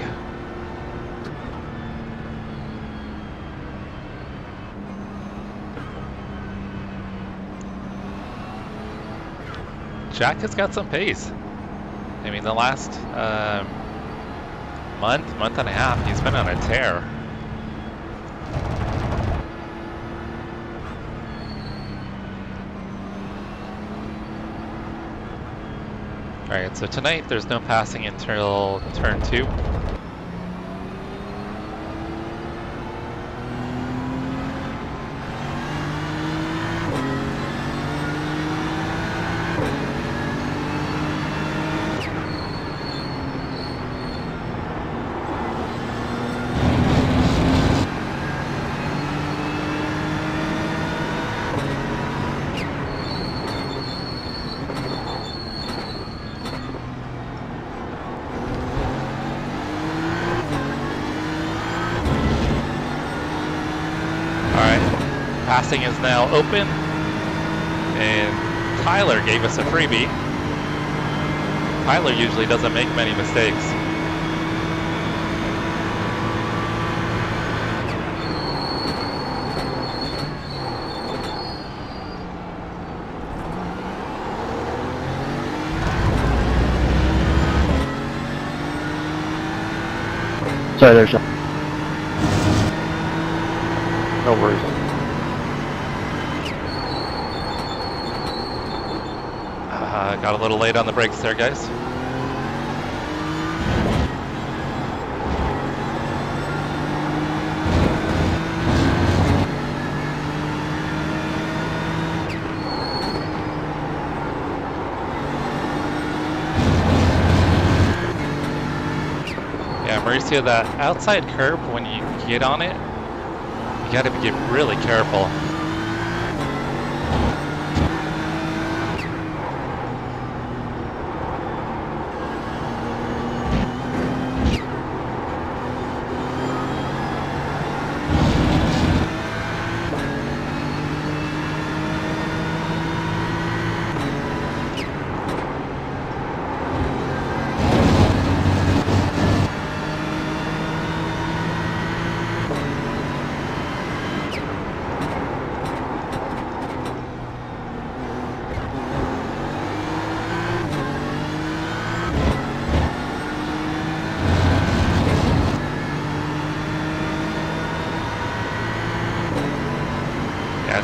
A: Jack has got some pace. I mean, the last month and a half, he's been on a tear. Alright, so tonight there's no passing until turn 2. Passing is now open, and Tyler gave us a freebie. Tyler usually doesn't make many mistakes.
B: Sorry, there's a...
G: No worries.
A: Got a little late on the brakes there, guys. Yeah, Mauricio, that outside curb, when you get on it, you gotta be really careful.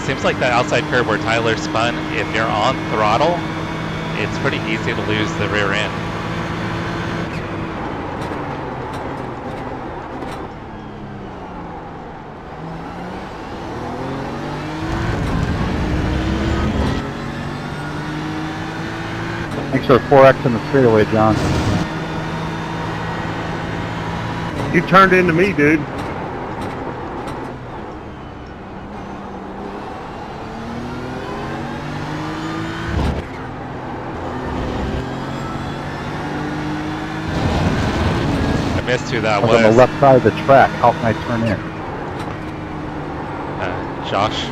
A: Seems like that outside curve where Tyler spun, if you're on throttle, it's pretty easy to lose the rear end.
G: Thanks for 4X in the straightaway, John.
C: You turned into me, dude.
A: Missed who that
G: I was
A: was.
G: on the left side of the track. How can I turn in?
A: Josh.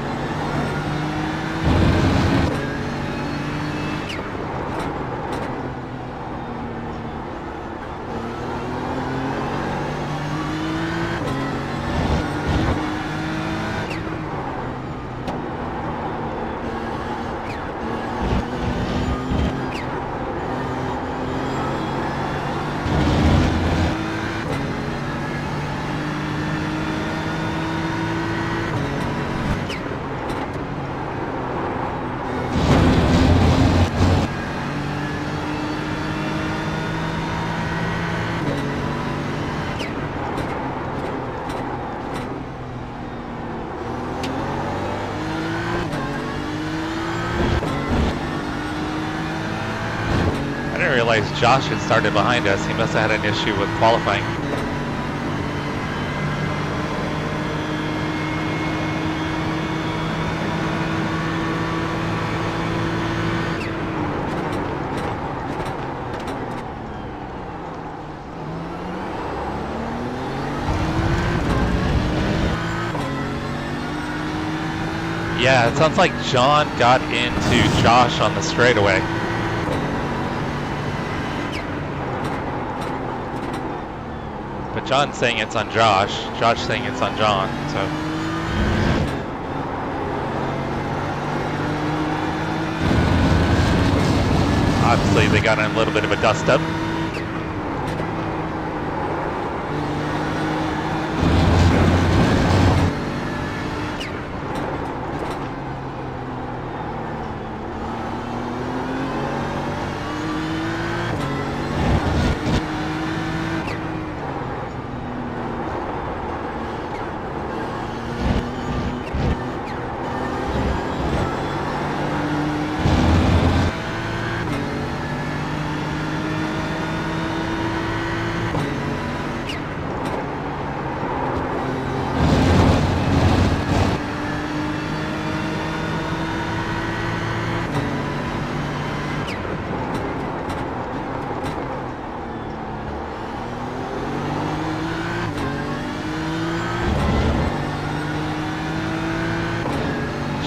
A: realized Josh had started behind us. He must have had an issue with qualifying. Yeah, it sounds like John got into Josh on the straightaway. But John's saying it's on Josh. Josh saying it's on John, so. Obviously they got in a little bit of a dust up.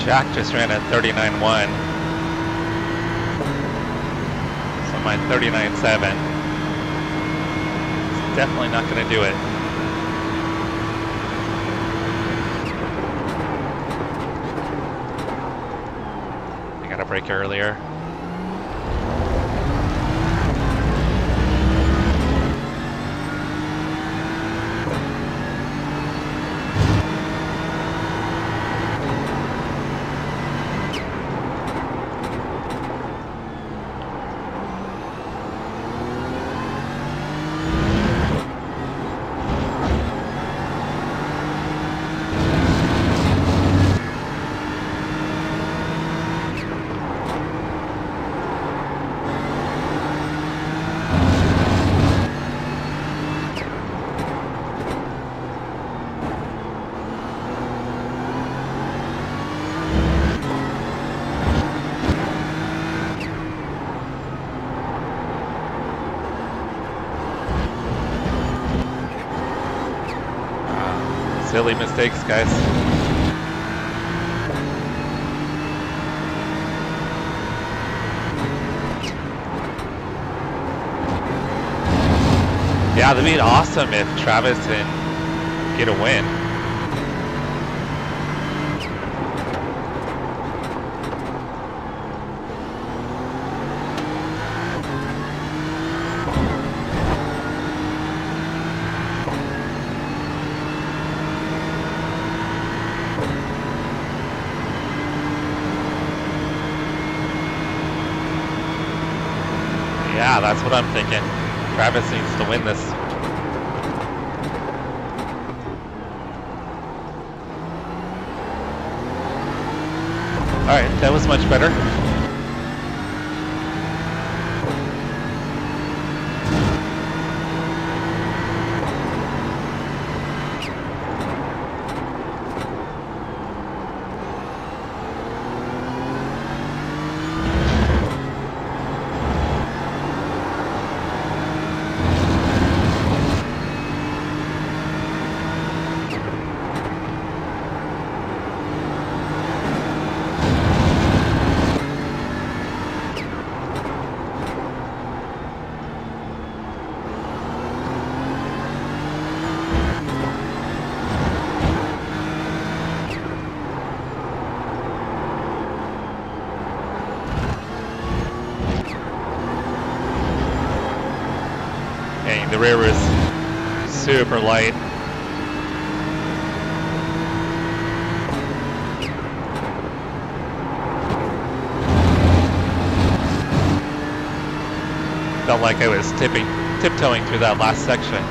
A: Jack just ran at 39.1. So my 39.7. It's definitely not going to do it. I got a break earlier. Silly mistakes, guys. Yeah, that'd be awesome if Travis can get a win. Yeah, that's what I'm thinking. Travis needs to win this. Alright, that was much better. The rear was super light. Felt like I was tiptoeing through that last section.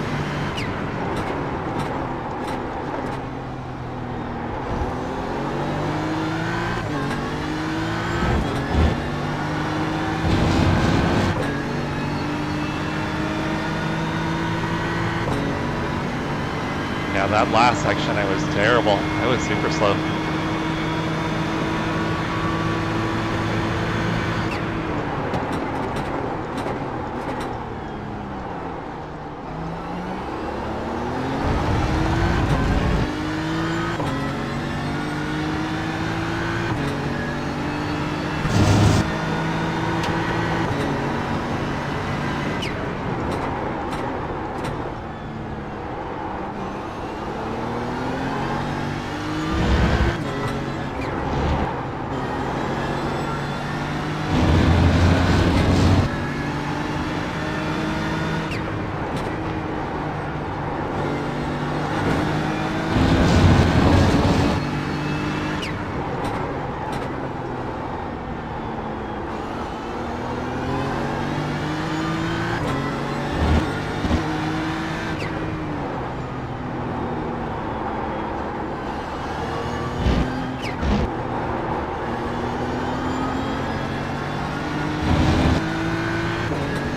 A: Yeah, that last section I was terrible. I was super slow.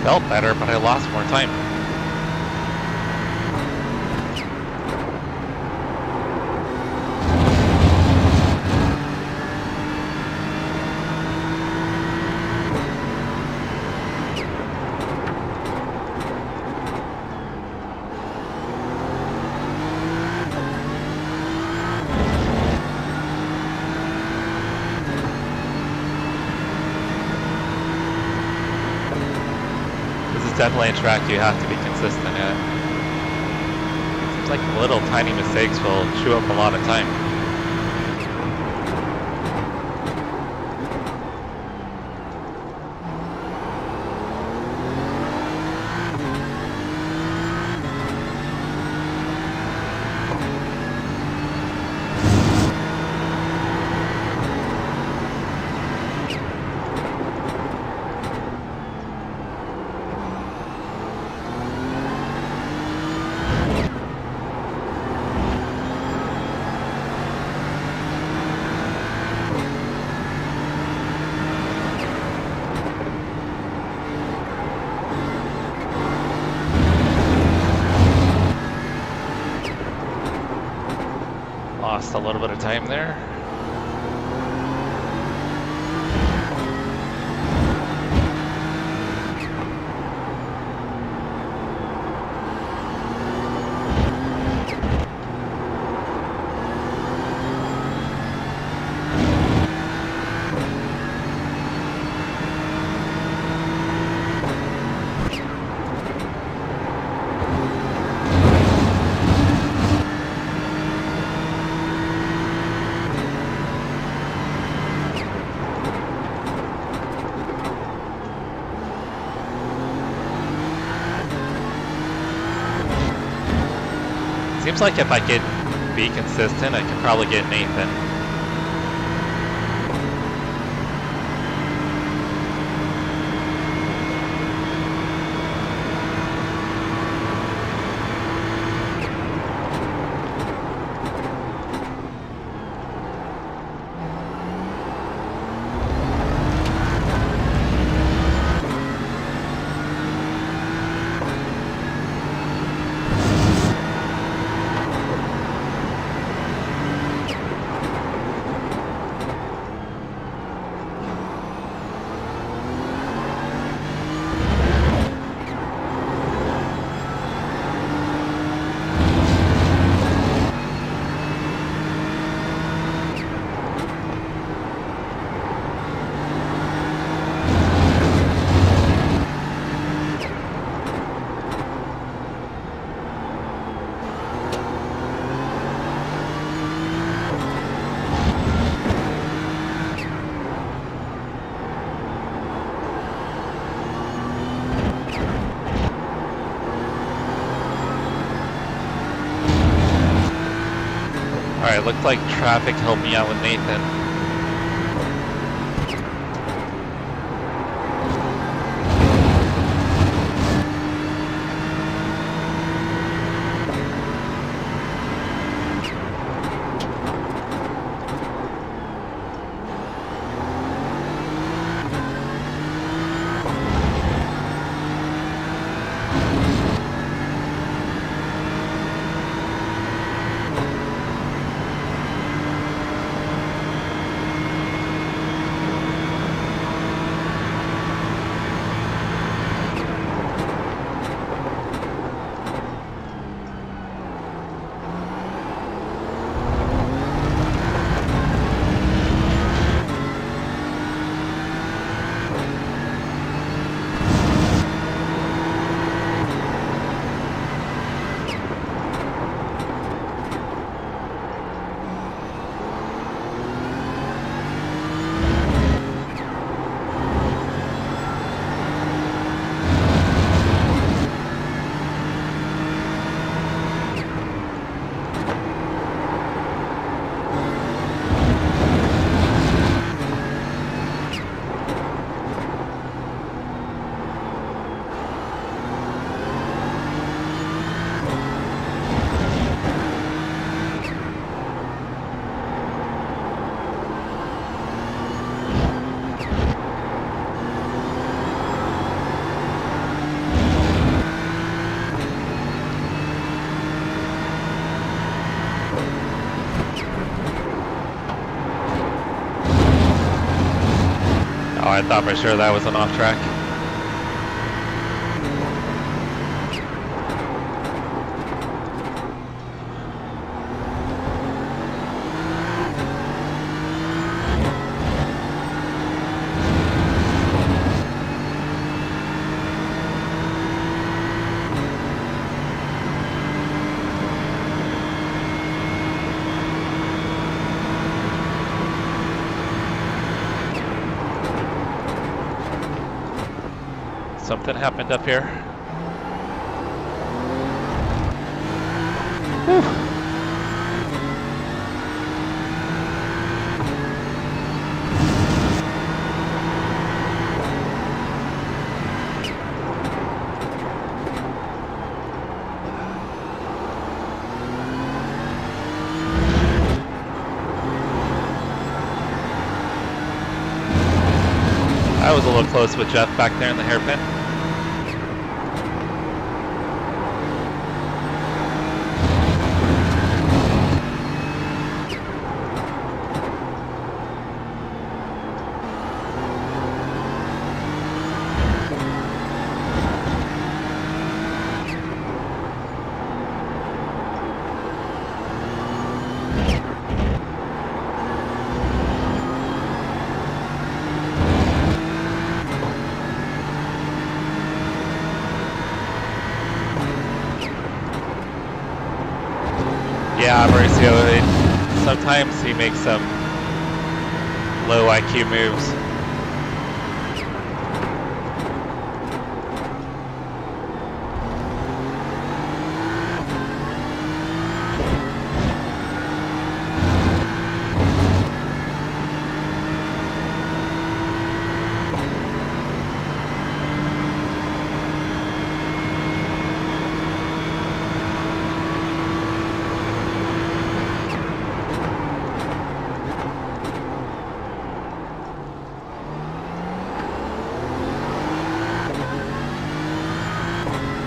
A: Felt better, but I lost more time. Definitely a track you have to be consistent at. Seems like little tiny mistakes will chew up a lot of time. Lost a little bit of time there. Seems like if I could be consistent, I could probably get Nathan. Alright, looked like traffic helped me out with Nathan. I thought for sure that was an off track. Something happened up here. Whew. I was a little close with Jeff back there in the hairpin. Yeah, Mauricio, sometimes he makes some low IQ moves.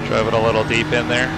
A: Drove it a little deep in there.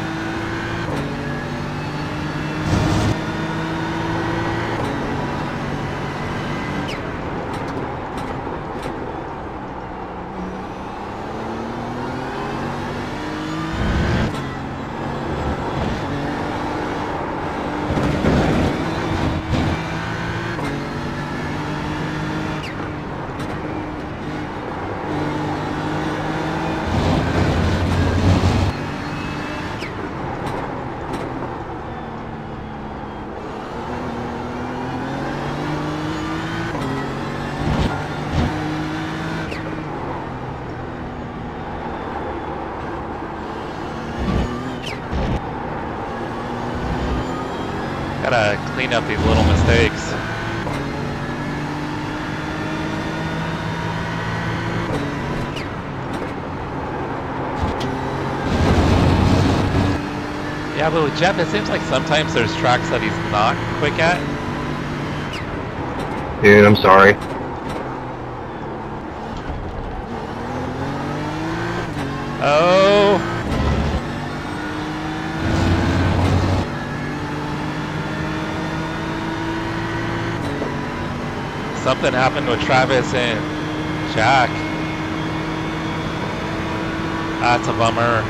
A: Gotta clean up these little mistakes. Yeah, but with Jeff, it seems like sometimes there's tracks that he's not quick at.
F: Dude, I'm sorry.
A: Oh. Something happened with Travis and Jack. That's a bummer.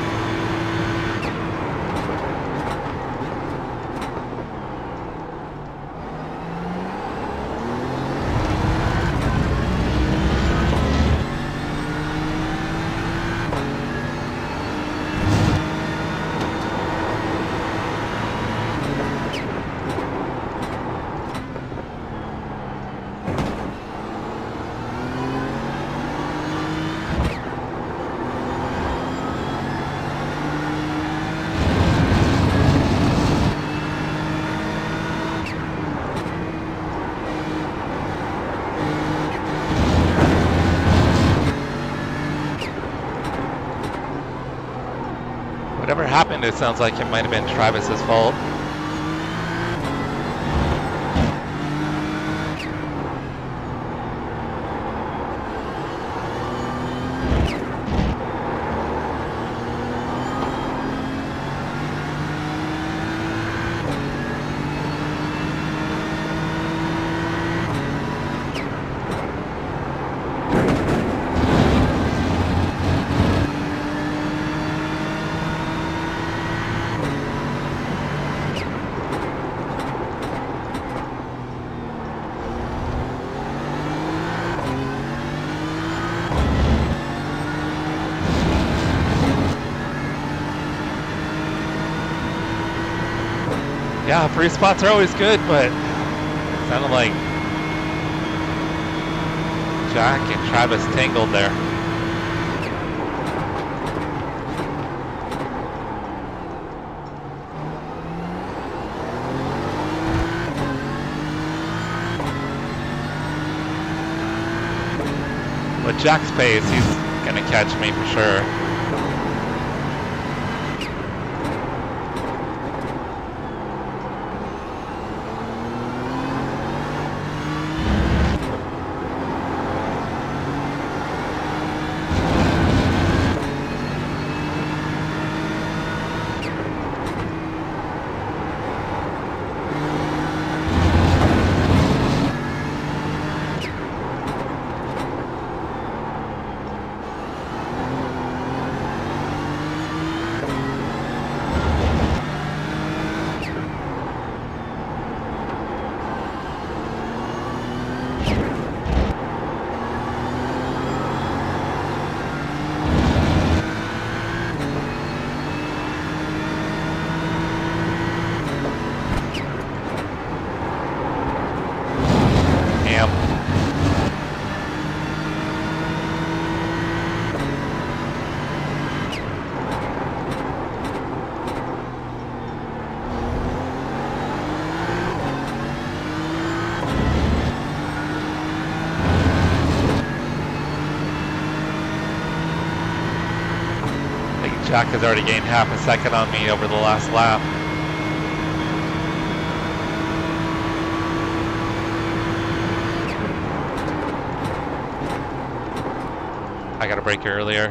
A: Whatever happened, it sounds like it might have been Travis's fault. Yeah, free spots are always good, but it sounded like Jack and Travis tangled there. With Jack's pace, he's gonna catch me for sure. Jack has already gained half a second on me over the last lap. I got a break earlier.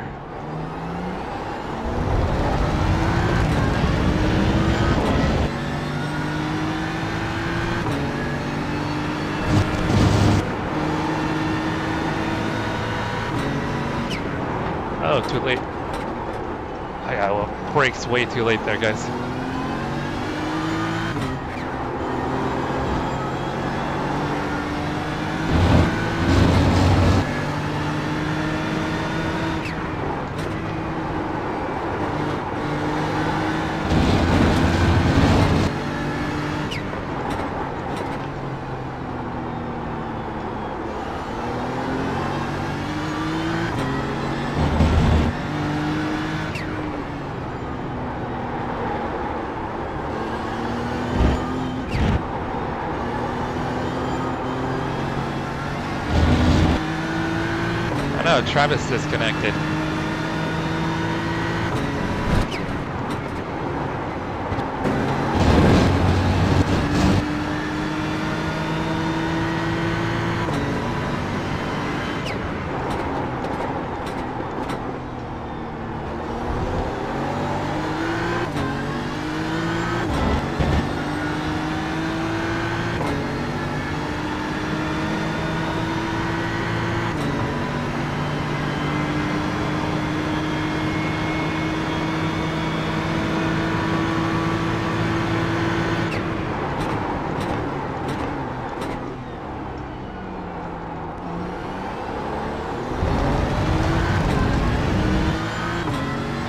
A: Oh, too late. I got brakes way too late there, guys. Oh, Travis disconnected.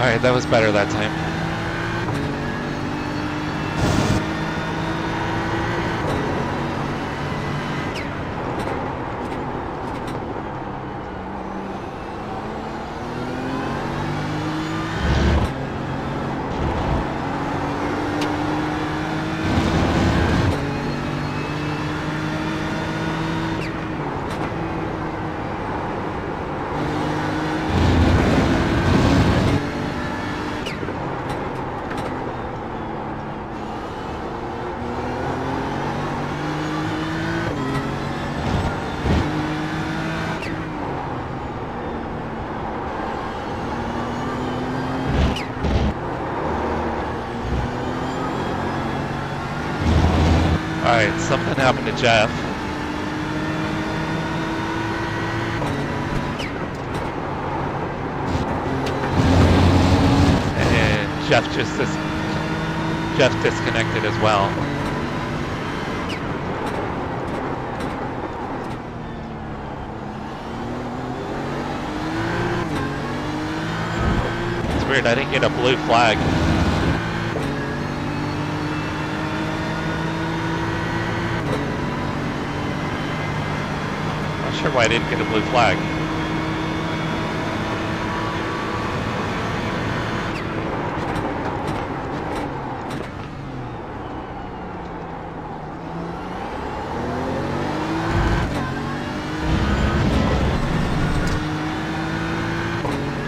A: Alright, that was better that time. Alright, something happened to Jeff. And Jeff disconnected as well. It's weird, I didn't get a blue flag. sure why I didn't get a blue flag.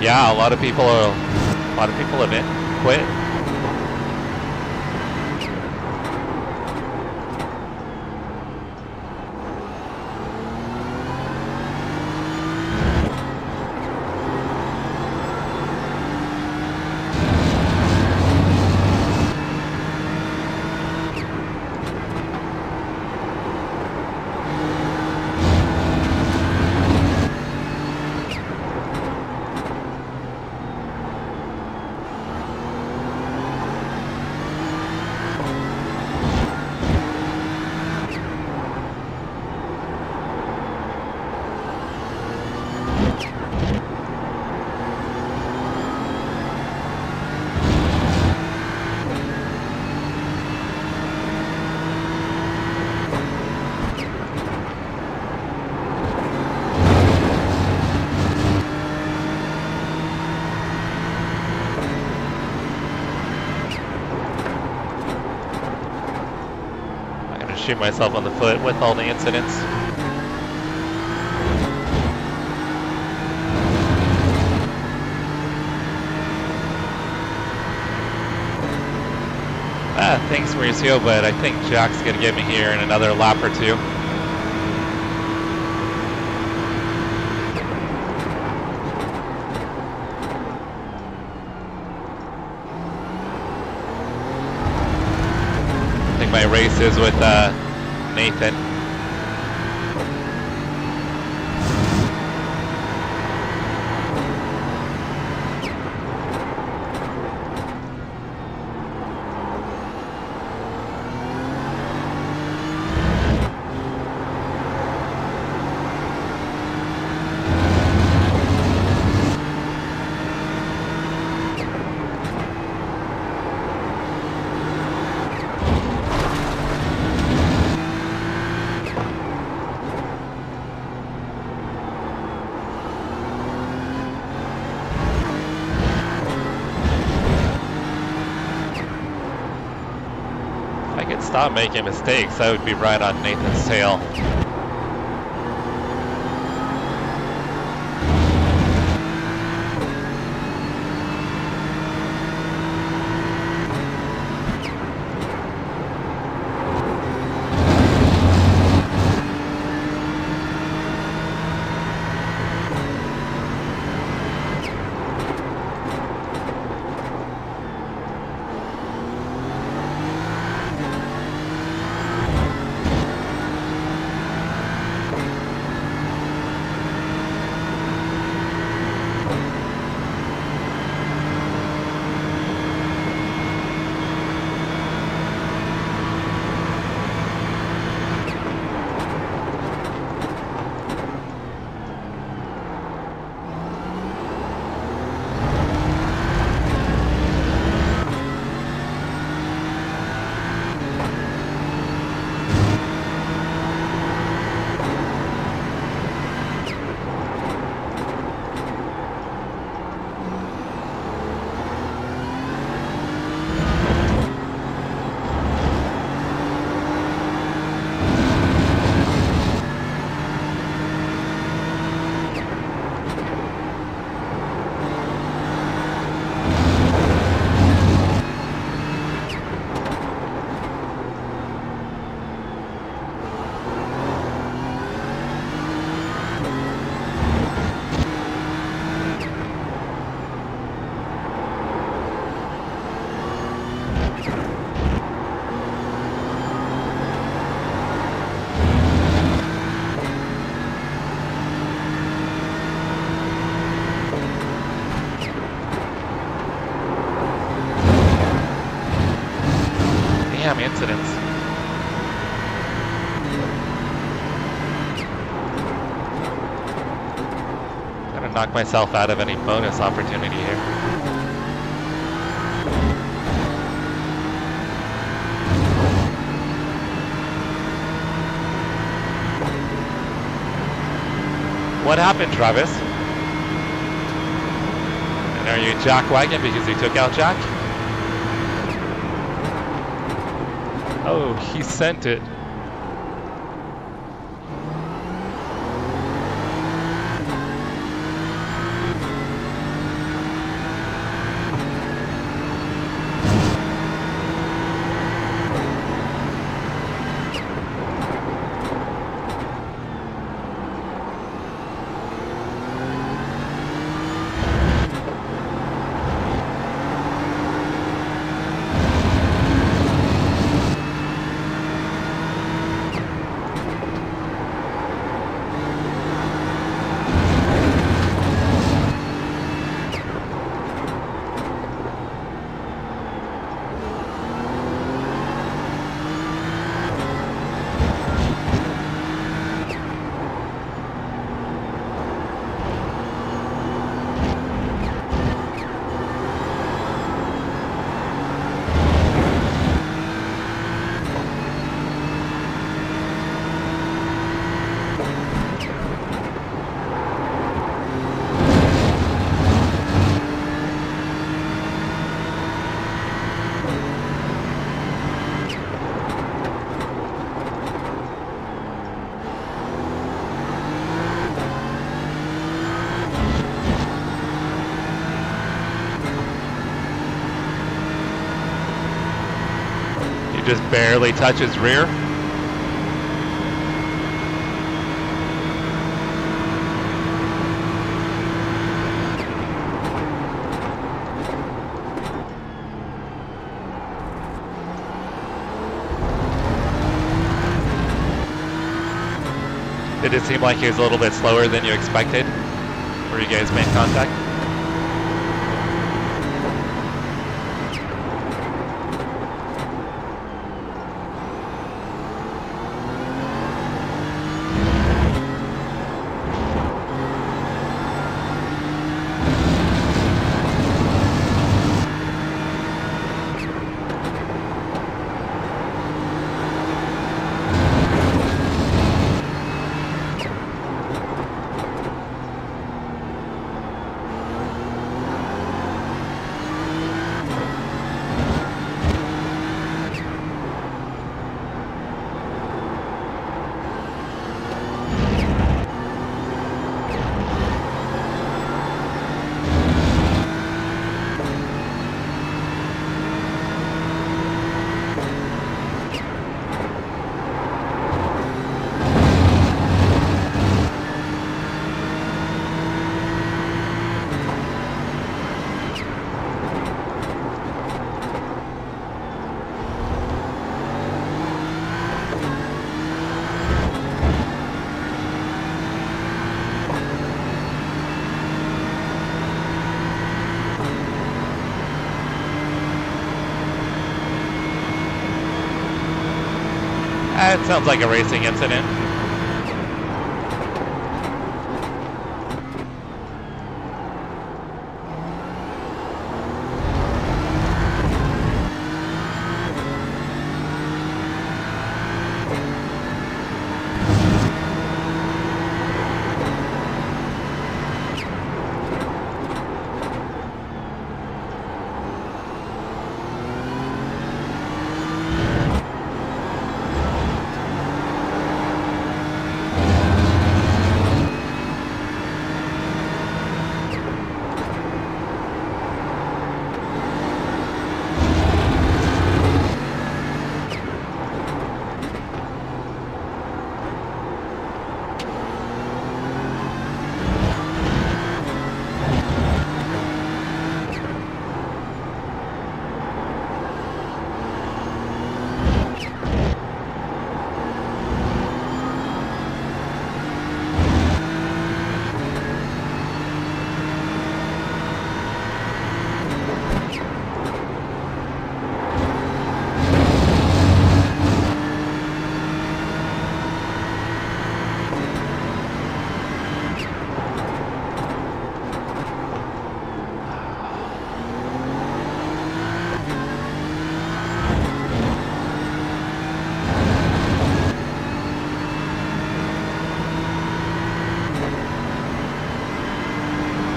A: Yeah, a lot of people have quit. Shoot myself on the foot with all the incidents. Thanks Mauricio, but I think Jack's gonna get me here in another lap or two. My race is with Nathan. Stop making mistakes, I would be right on Nathan's tail. Damn incidents. Gotta knock myself out of any bonus opportunity here. What happened, Travis? And are you jack wagging because you took out Jack? Oh, he sent it. Just barely touches rear. Did it seem like he was a little bit slower than you expected? Where you guys made contact? It sounds like a racing incident.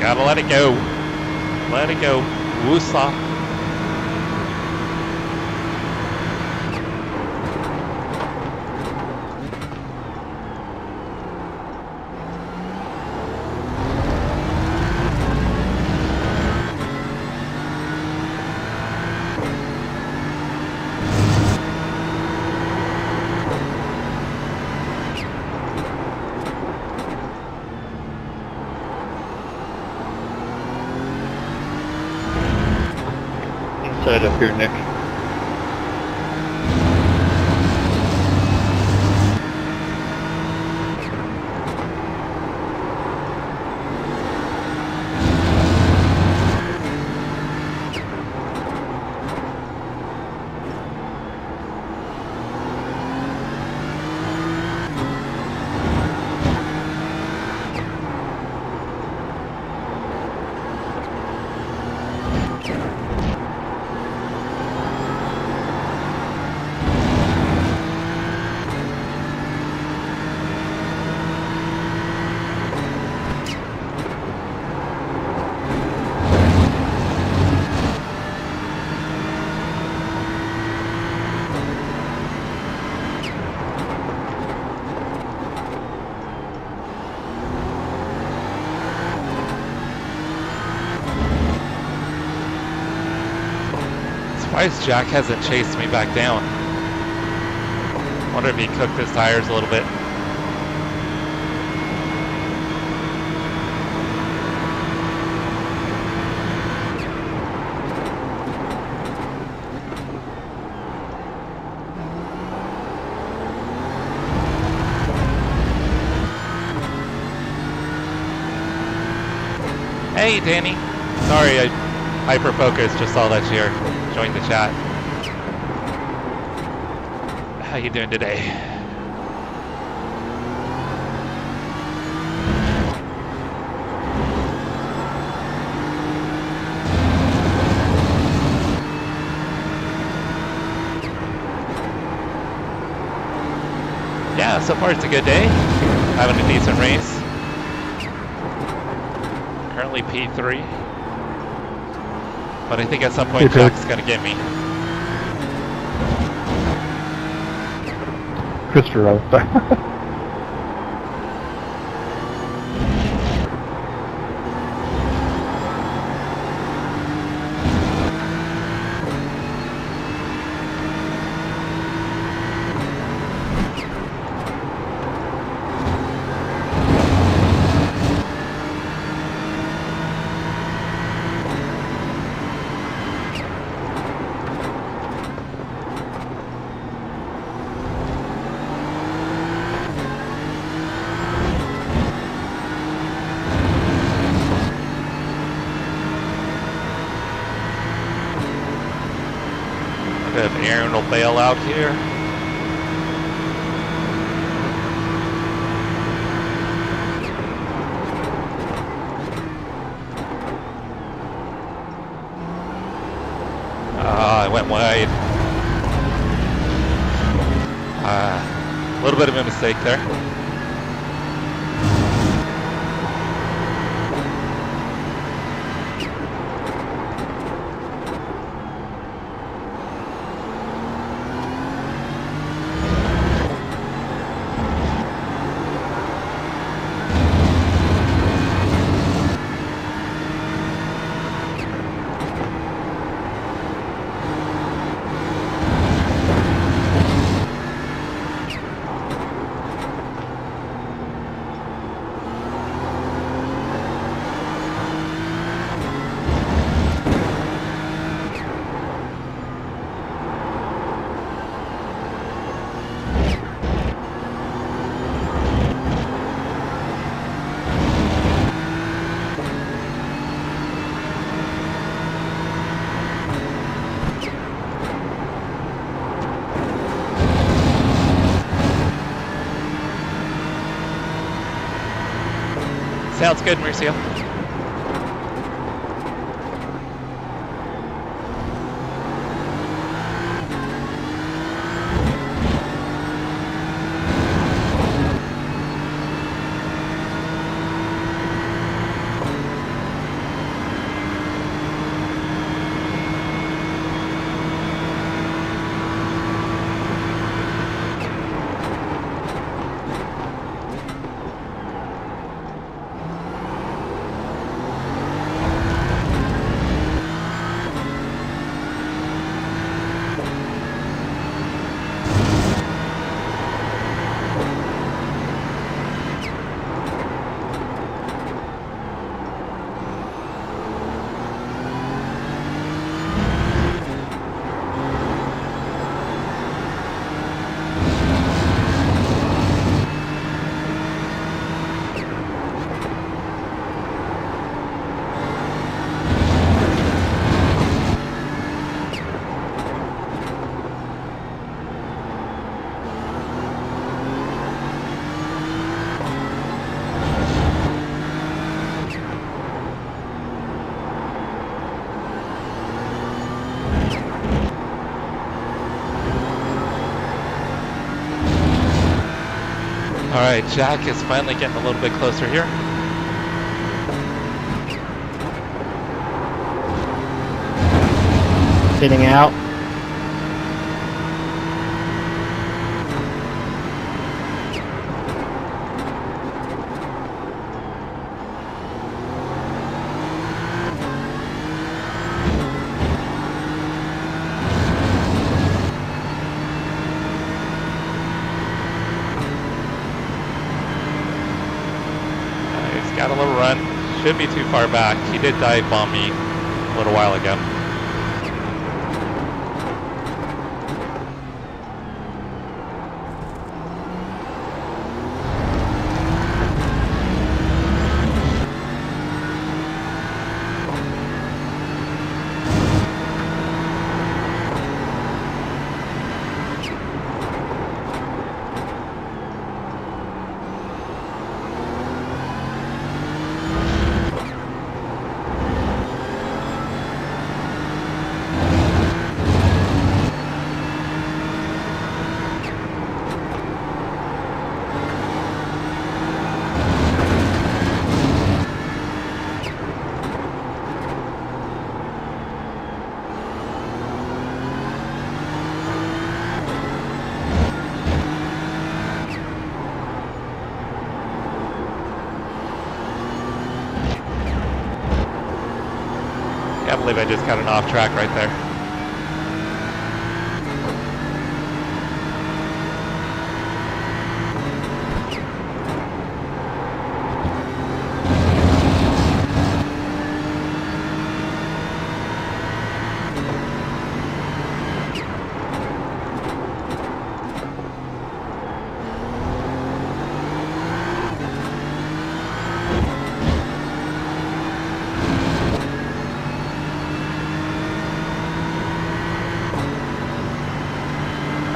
A: Gotta let it go. Let it go. Woosah.
B: Inside up here, Nick.
A: Surprised Jack hasn't chased me back down. Wonder if he cooked his tires a little bit. Hey Danny, sorry I hyper-focused, just saw that you joined the chat. How you doing today? Yeah, so far it's a good day. Having a decent race. Currently P3. But I think at some point Jack's gonna get me.
G: Christopher, I was back.
A: If Aaron will bail out here. I went wide. A little bit of a mistake there. Sounds good, Mauricio. All right, Jack is finally getting a little bit closer here.
B: Sitting out.
A: He's got a little run. Shouldn't be too far back. He did dive bomb me a little while ago. Can't believe I just got an off track right there.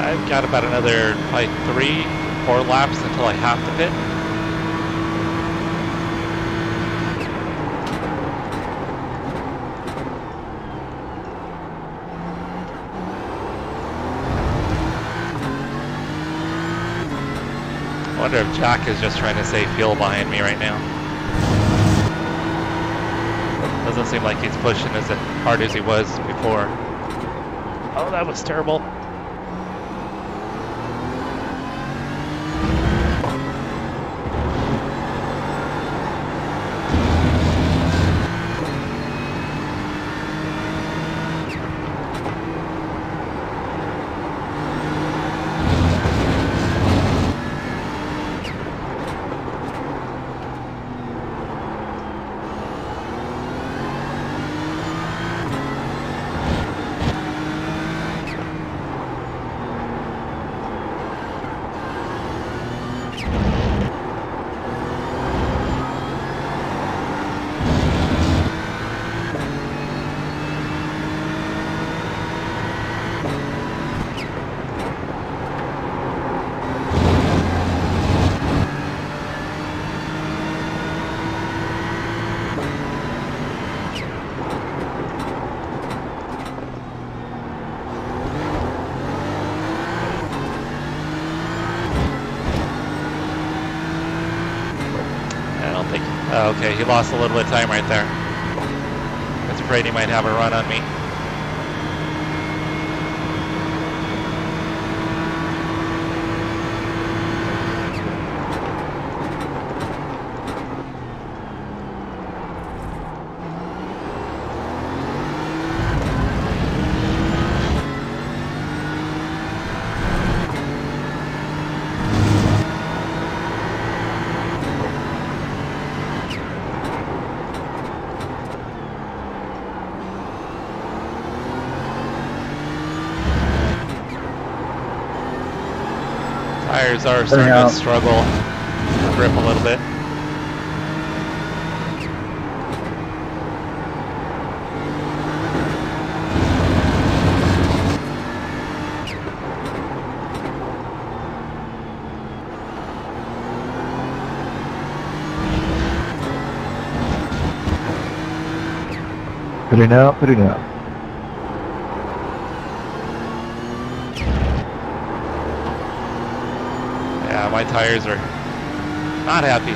A: I've got about another probably 3-4 laps until I have to pit. I wonder if Jack is just trying to save fuel behind me right now. Doesn't seem like he's pushing as hard as he was before. Oh, that was terrible. Oh, okay, he lost a little bit of time right there. I was afraid he might have a run on me. Tires are starting to struggle, grip a little bit.
G: Putting out, putting out.
A: Yeah, my tires are Not happy.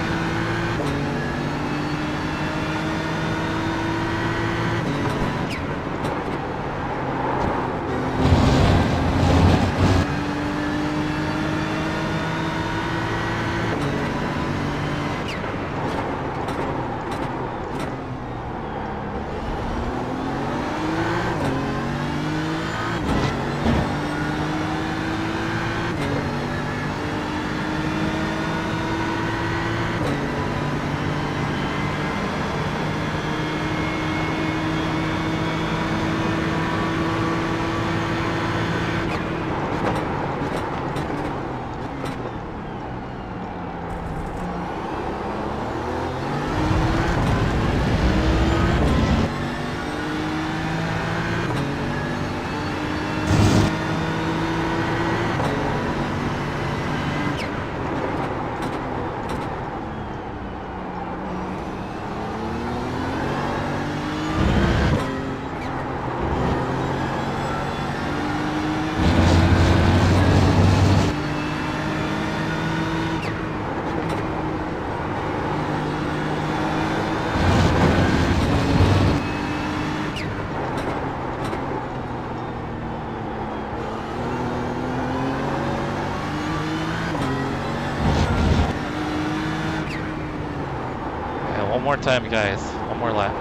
A: One more time, guys. One more lap.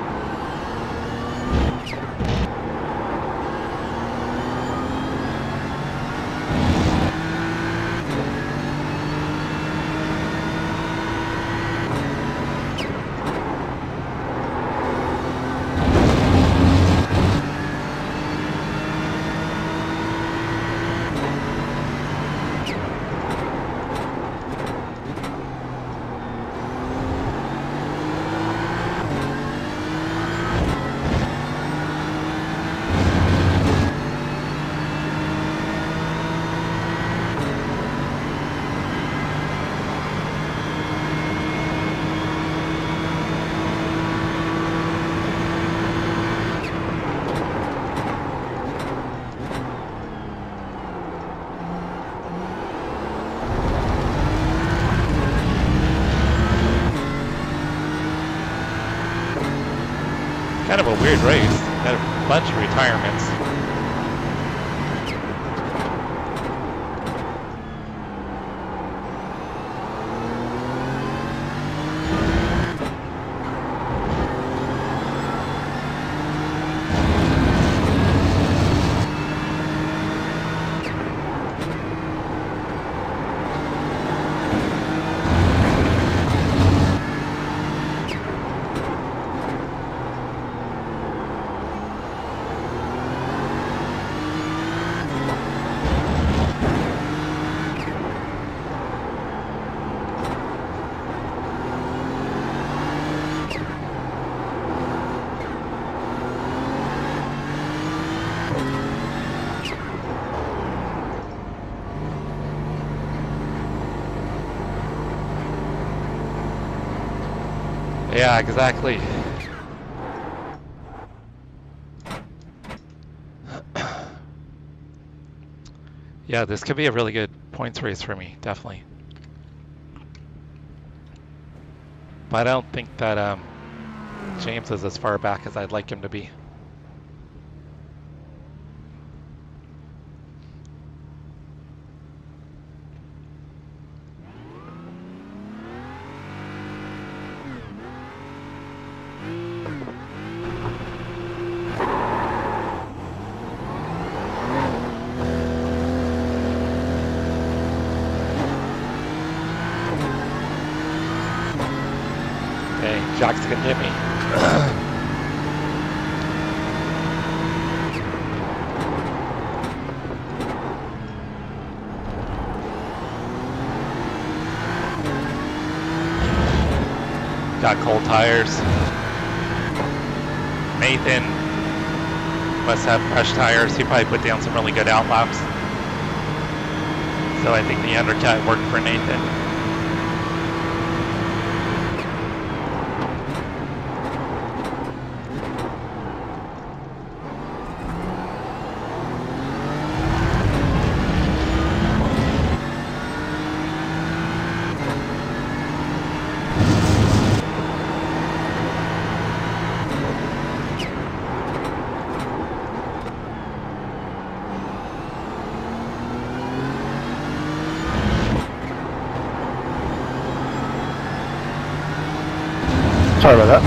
A: Kind of a weird race. Had a bunch of retirements. Yeah, exactly. Yeah, this could be a really good points race for me, definitely. But I don't think that James is as far back as I'd like him to be. Jock's gonna hit me. Got cold tires. Nathan must have fresh tires. He probably put down some really good out laps. So I think the undercut worked for Nathan.
G: Sorry about that.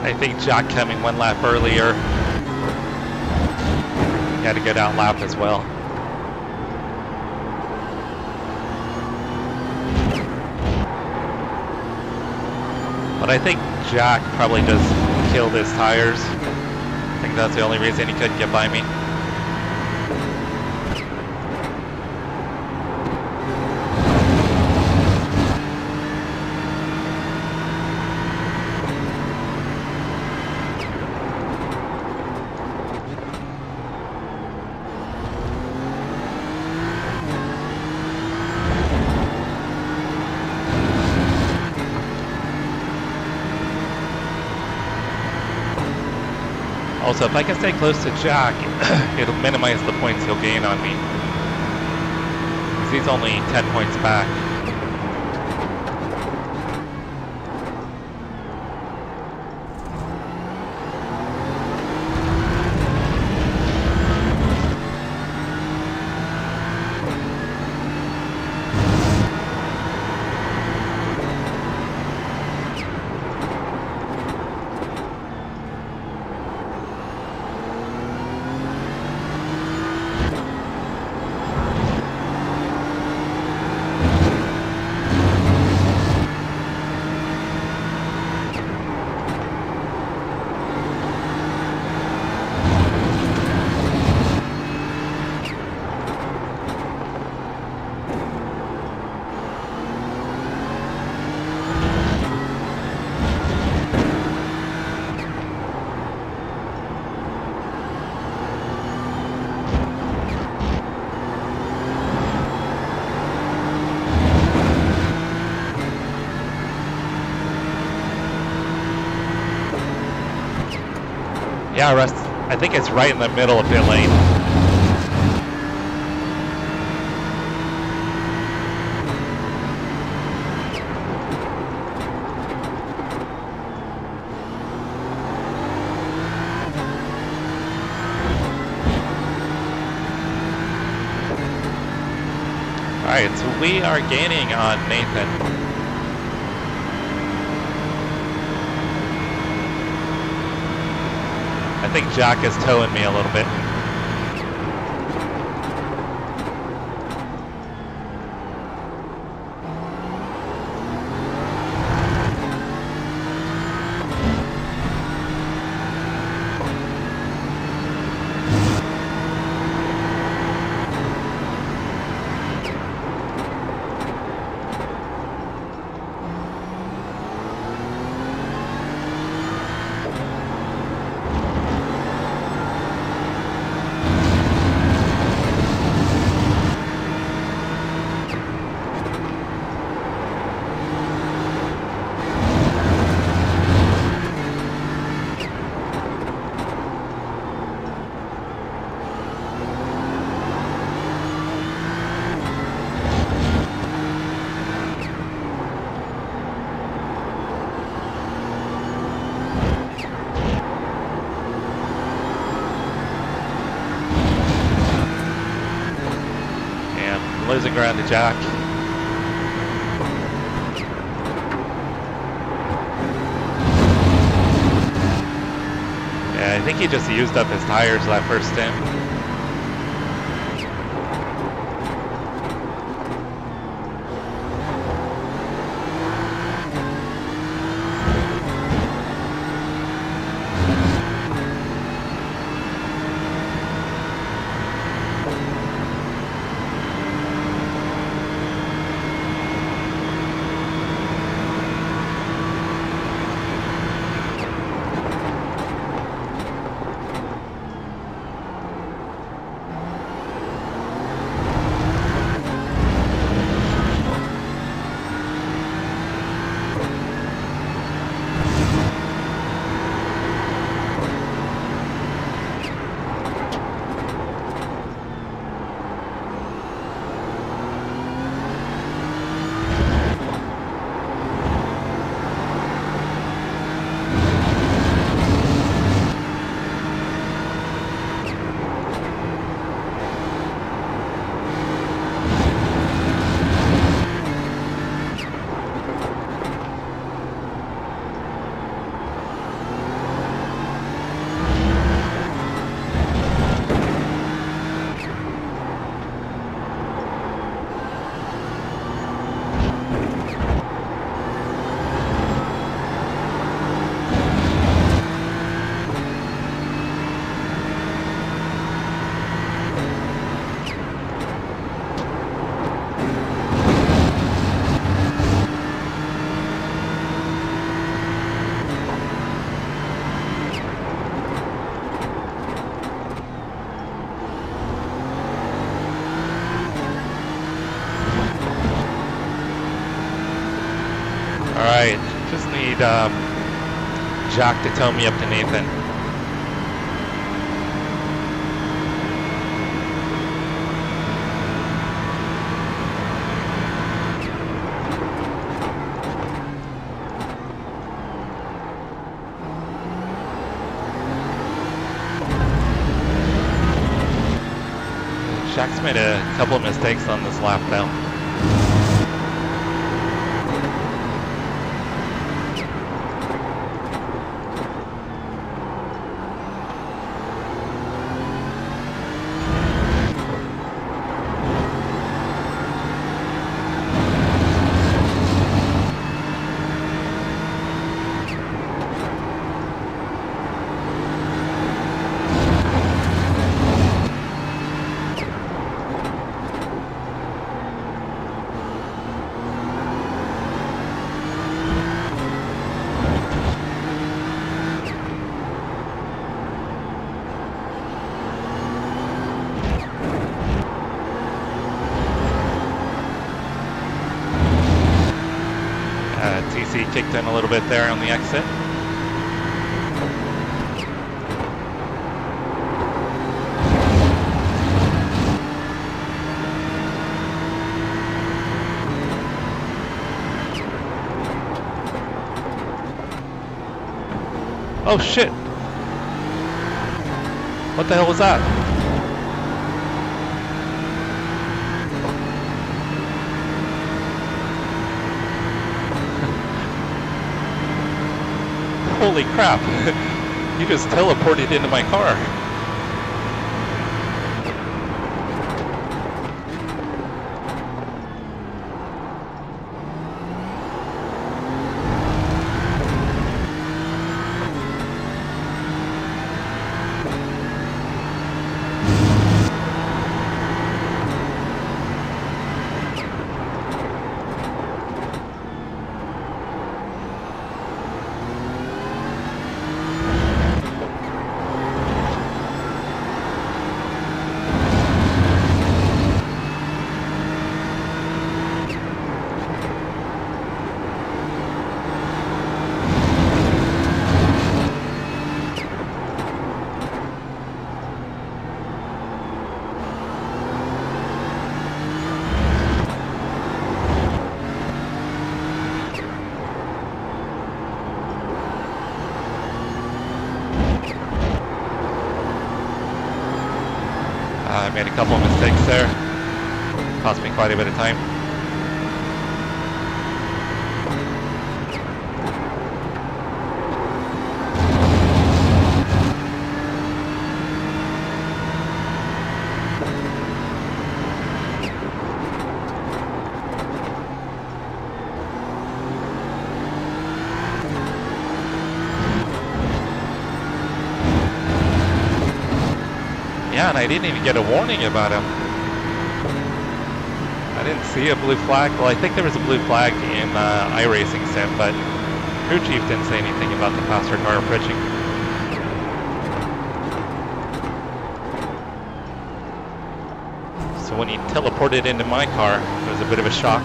A: I think Jack coming one lap earlier. He had a good out lap as well. But I think Jack probably just killed his tires. I think that's the only reason he couldn't get by me. Also, if I can stay close to Jack, it'll minimize the points he'll gain on me. Because he's only 10 points back. Yeah, Russ, I think it's right in the middle of pit lane. Alright, so we are gaining on Nathan. I think Jack is towing me a little bit. Losing ground to Jack. Yeah, I think he just used up his tires that first stint. Alright, just need Jack to tow me up to Nathan. Jack's made a couple of mistakes on this lap now. TC kicked in a little bit there on the exit. Oh shit! What the hell was that? Holy crap! You just teleported into my car. I made a couple of mistakes there. Cost me quite a bit of time. Yeah, and I didn't even get a warning about him. I didn't see a blue flag. Well, I think there was a blue flag in iRacing sim, but crew chief didn't say anything about the passenger car approaching. So when he teleported into my car, it was a bit of a shock.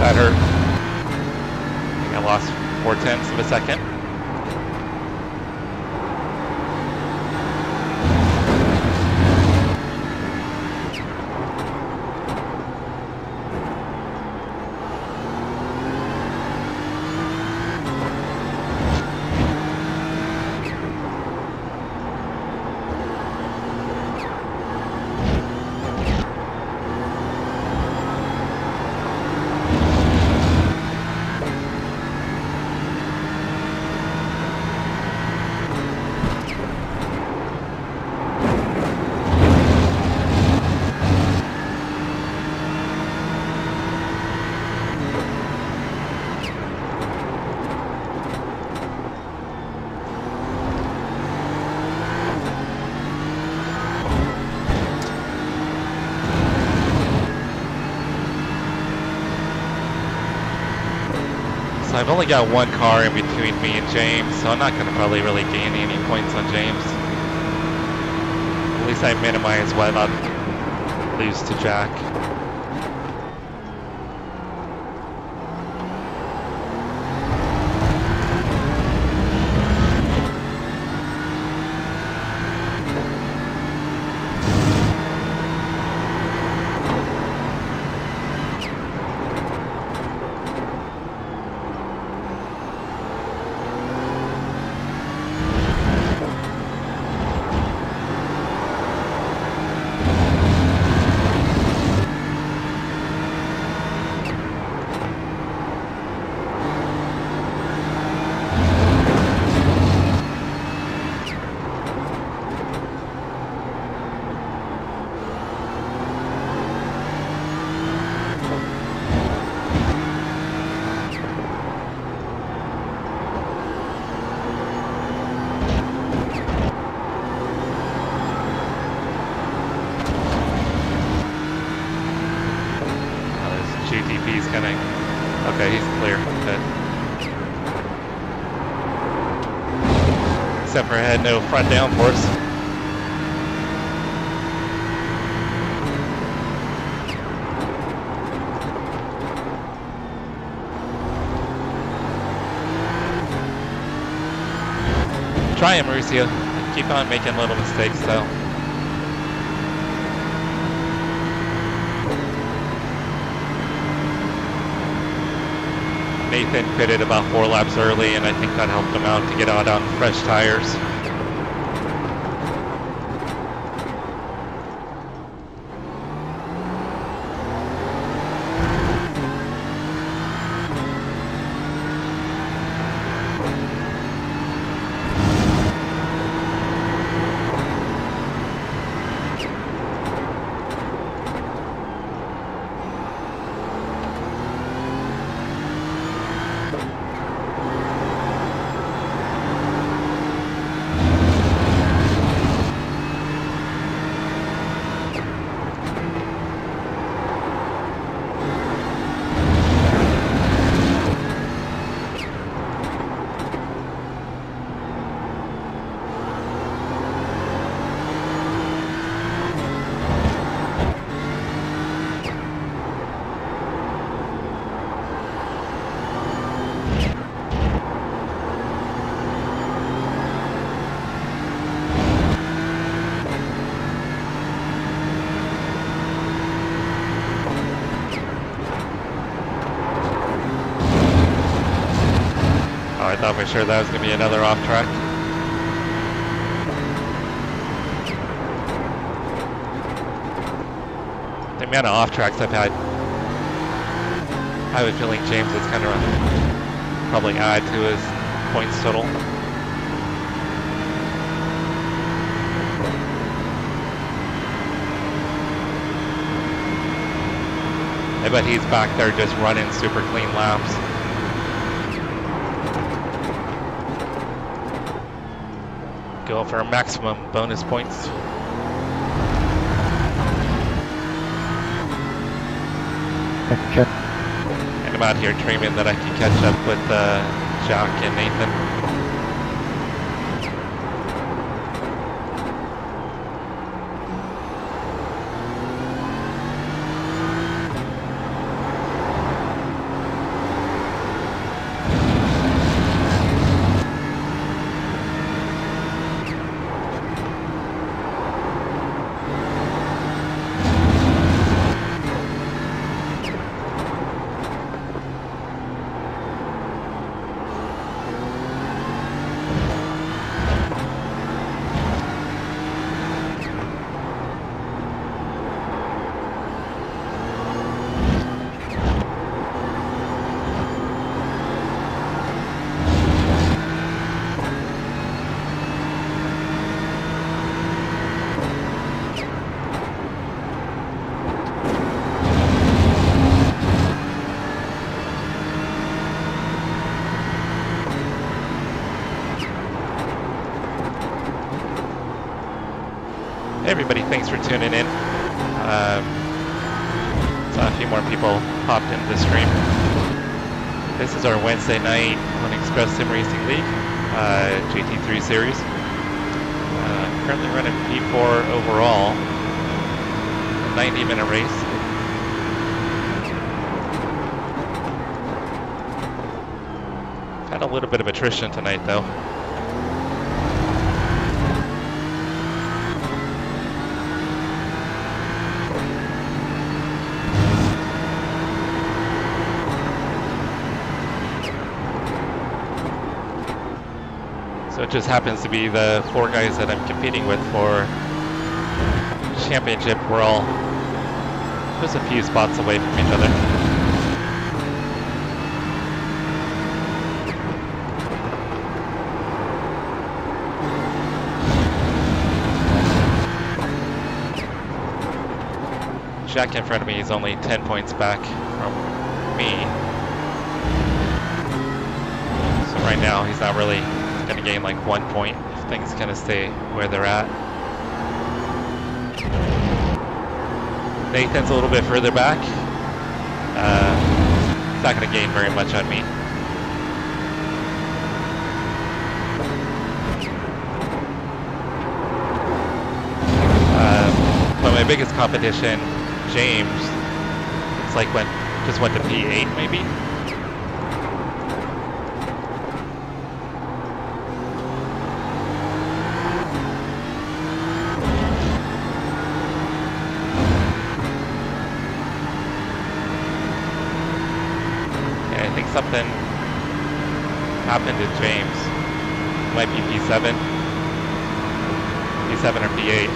A: That hurt. I think I lost 4/10 of a second. So I've only got one car in between me and James, so I'm not going to probably really gain any points on James. At least I minimize what I'll lose to Jack. GTP's gonna, okay, he's clear, good. Except for I had no front downforce. Try him, Mauricio. Keep on making little mistakes though. Nathan pitted about 4 laps early, and I think that helped him out to get out on fresh tires. I thought for sure that was going to be another off track. The amount of off tracks I've had, I have a feeling James is kind of probably add to his points total. I bet he's back there just running super clean laps. Going for maximum bonus points. And I'm out here dreaming that I can catch up with Jack and Nathan. Hey everybody, thanks for tuning in. So a few more people popped into the stream. This is our Wednesday night on Express Sim Racing League, GT3 series. Currently running P4 overall, a 90-minute race. Had a little bit of attrition tonight though. So it just happens to be the 4 guys that I'm competing with for championship. We're all just a few spots away from each other. Jack in front of me is only 10 points back from me. So right now he's not really going to gain like 1 point if things kind of stay where they're at. Nathan's a little bit further back. He's not going to gain very much on me. But my biggest competition, James, it's like just went to P8 maybe. I think something happened to James. It might be P7 or P8.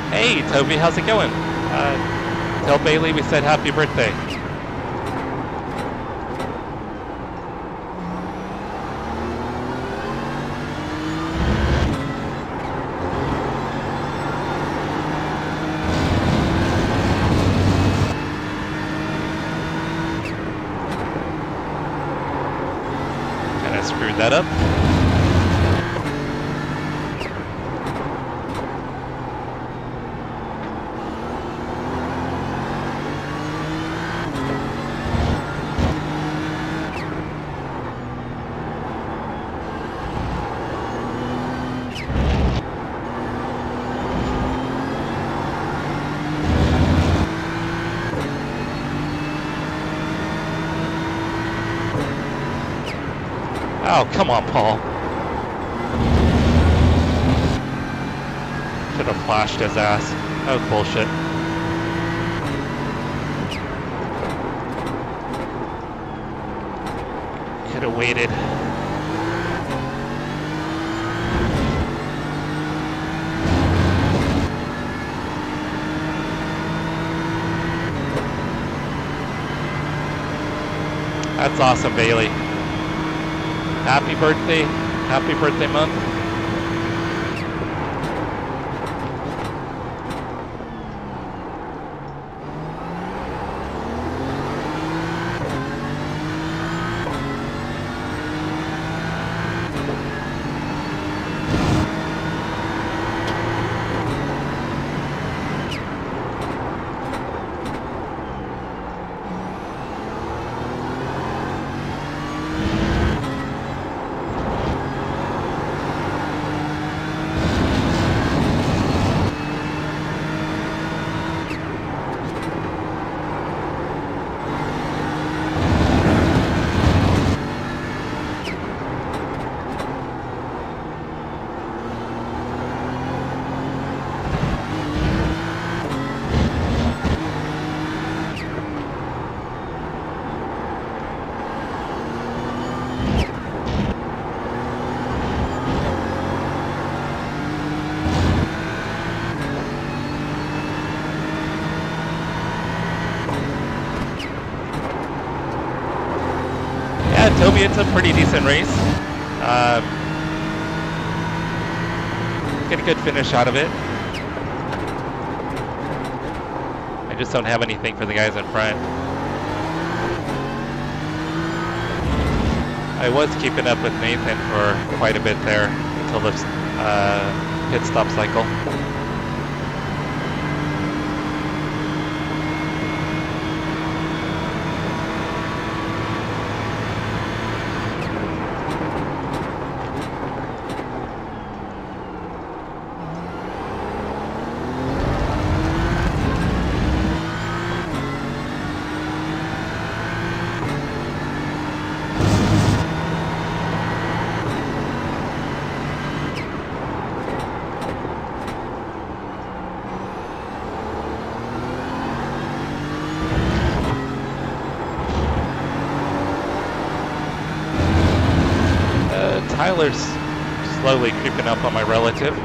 A: Hey Toby, how's it going? Tell Bailey we said happy birthday. Screwed that up. Oh, come on, Paul. Should have flashed his ass. That was bullshit. Could have waited. That's awesome, Bailey. Happy birthday month. Toby, it's a pretty decent race. Get a good finish out of it. I just don't have anything for the guys in front. I was keeping up with Nathan for quite a bit there until the pit stop cycle. Tyler's slowly creeping up on my relative.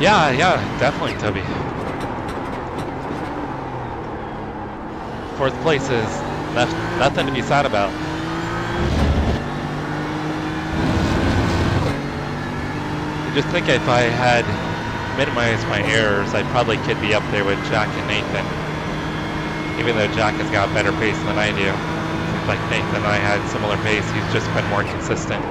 A: Yeah, definitely, Toby. Fourth place is nothing to be sad about. I just think if I had minimized my errors, I probably could be up there with Jack and Nathan. Even though Jack has got better pace than I do. Seems like Nathan and I had similar pace, he's just been more consistent.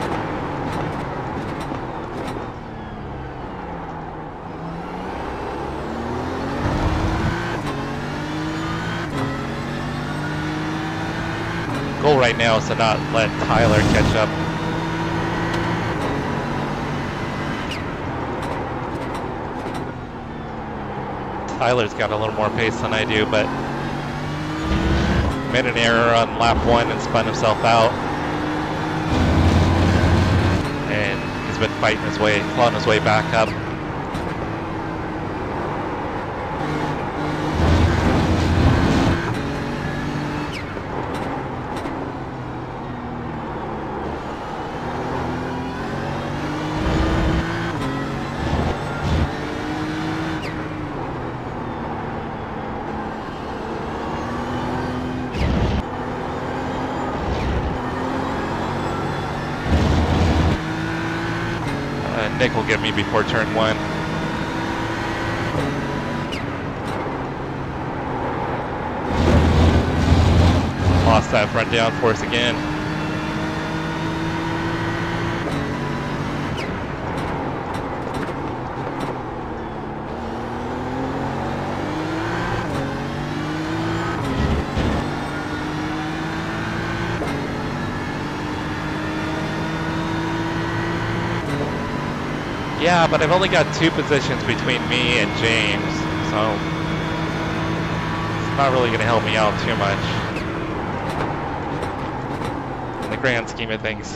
A: Goal right now is to not let Tyler catch up. Tyler's got a little more pace than I do, but made an error on lap 1 and spun himself out. And he's been fighting his way, clawing his way back up. Nick will get me before turn 1. Lost that front downforce again. Yeah, but I've only got 2 positions between me and James, so it's not really going to help me out too much in the grand scheme of things.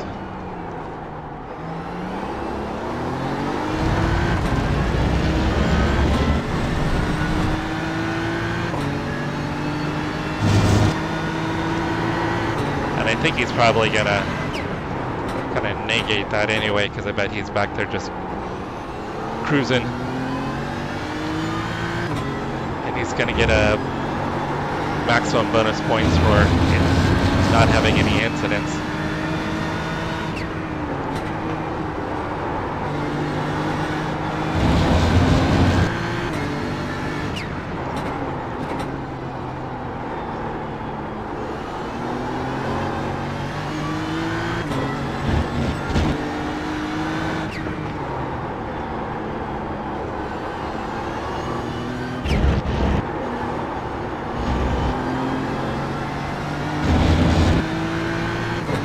A: And I think he's probably going to kind of negate that anyway, because I bet he's back there just cruising, and he's going to get a maximum bonus points for not having any incidents.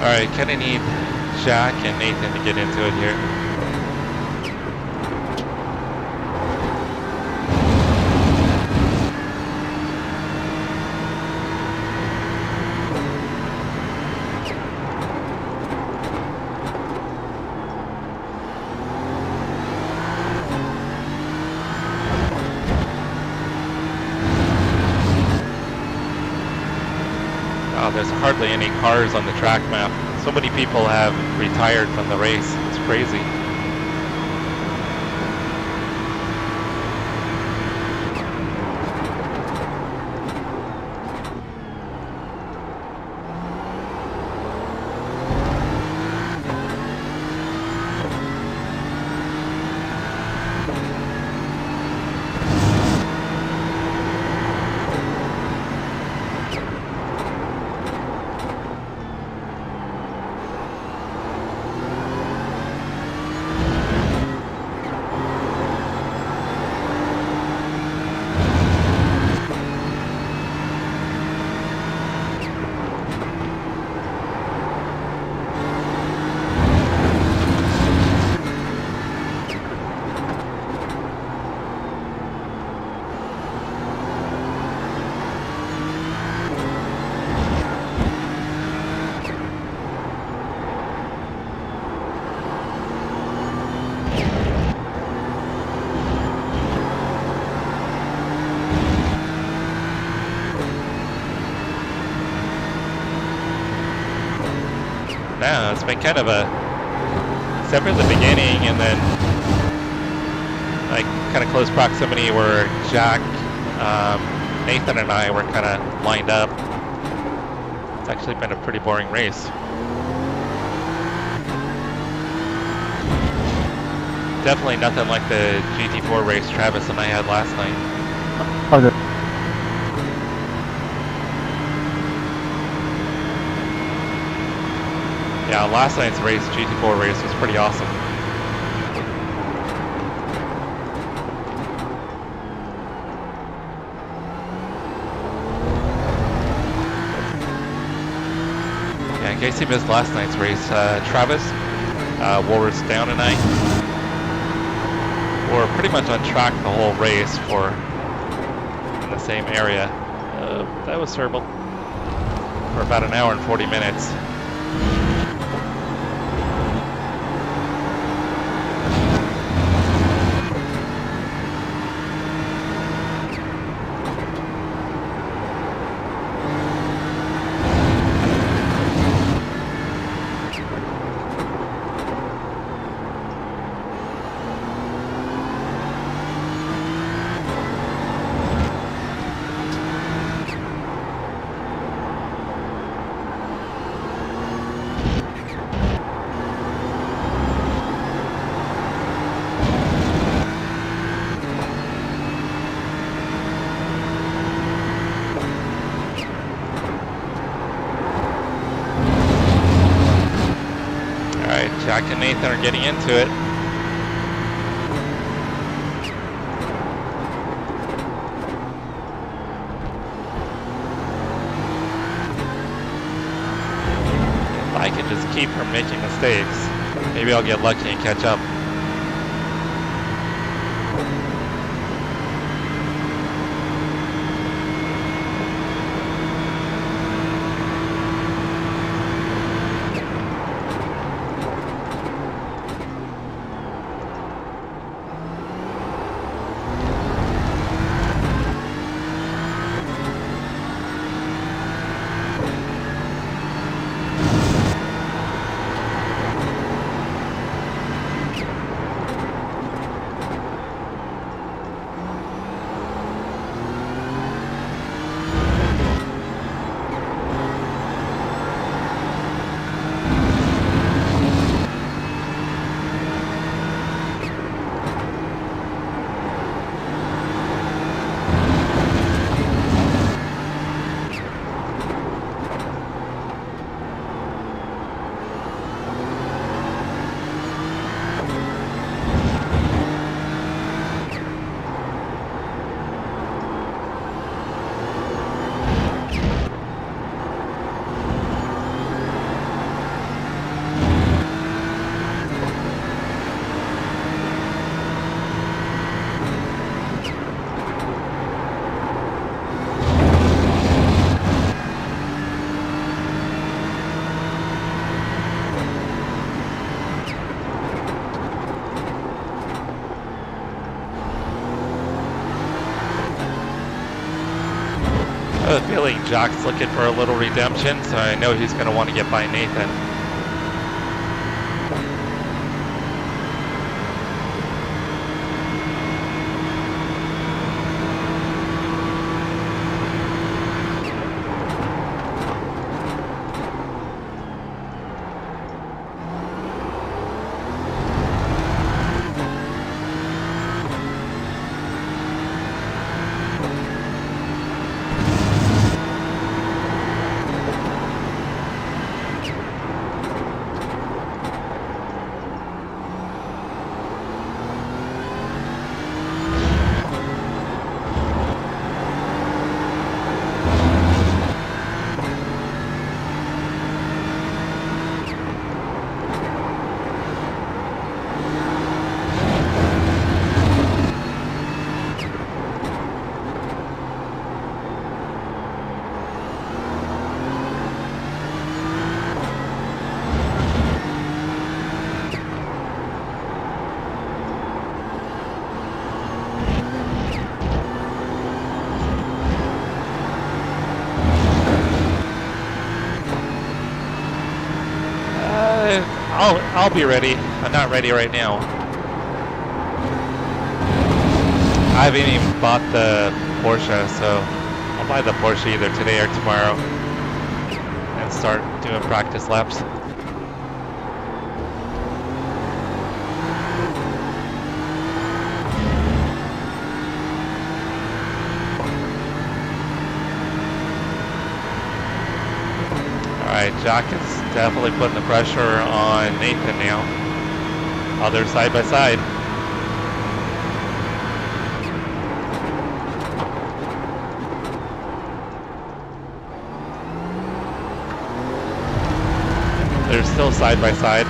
A: Alright, kind of need Jack and Nathan to get into it here. There's hardly any cars on the track map. So many people have retired from the race. It's crazy. Now it's been kind of a, except for the beginning and then like kind of close proximity where Jack, Nathan and I were kind of lined up. It's actually been a pretty boring race. Definitely nothing like the GT4 race Travis and I had last night.
G: Okay.
A: Yeah, last night's race, GT4 race, was pretty awesome. Yeah, in case you missed last night's race, Travis, Walrus Down and I were pretty much on track the whole race for in the same area. That was terrible. For about an hour and 40 minutes. Jack and Nathan are getting into it. If I can just keep from making mistakes, maybe I'll get lucky and catch up. have a feeling Jock's looking for a little redemption, so I know he's going to want to get by Nathan. I'll be ready. I'm not ready right now. I haven't even bought the Porsche, so I'll buy the Porsche either today or tomorrow and start doing practice laps. Alright, Jock is definitely putting the pressure on Nathan now. Oh, they're side by side. They're still side by side.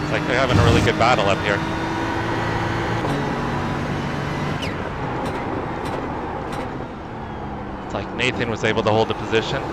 A: It's like they're having a really good battle up here. It's like Nathan was able to hold the position.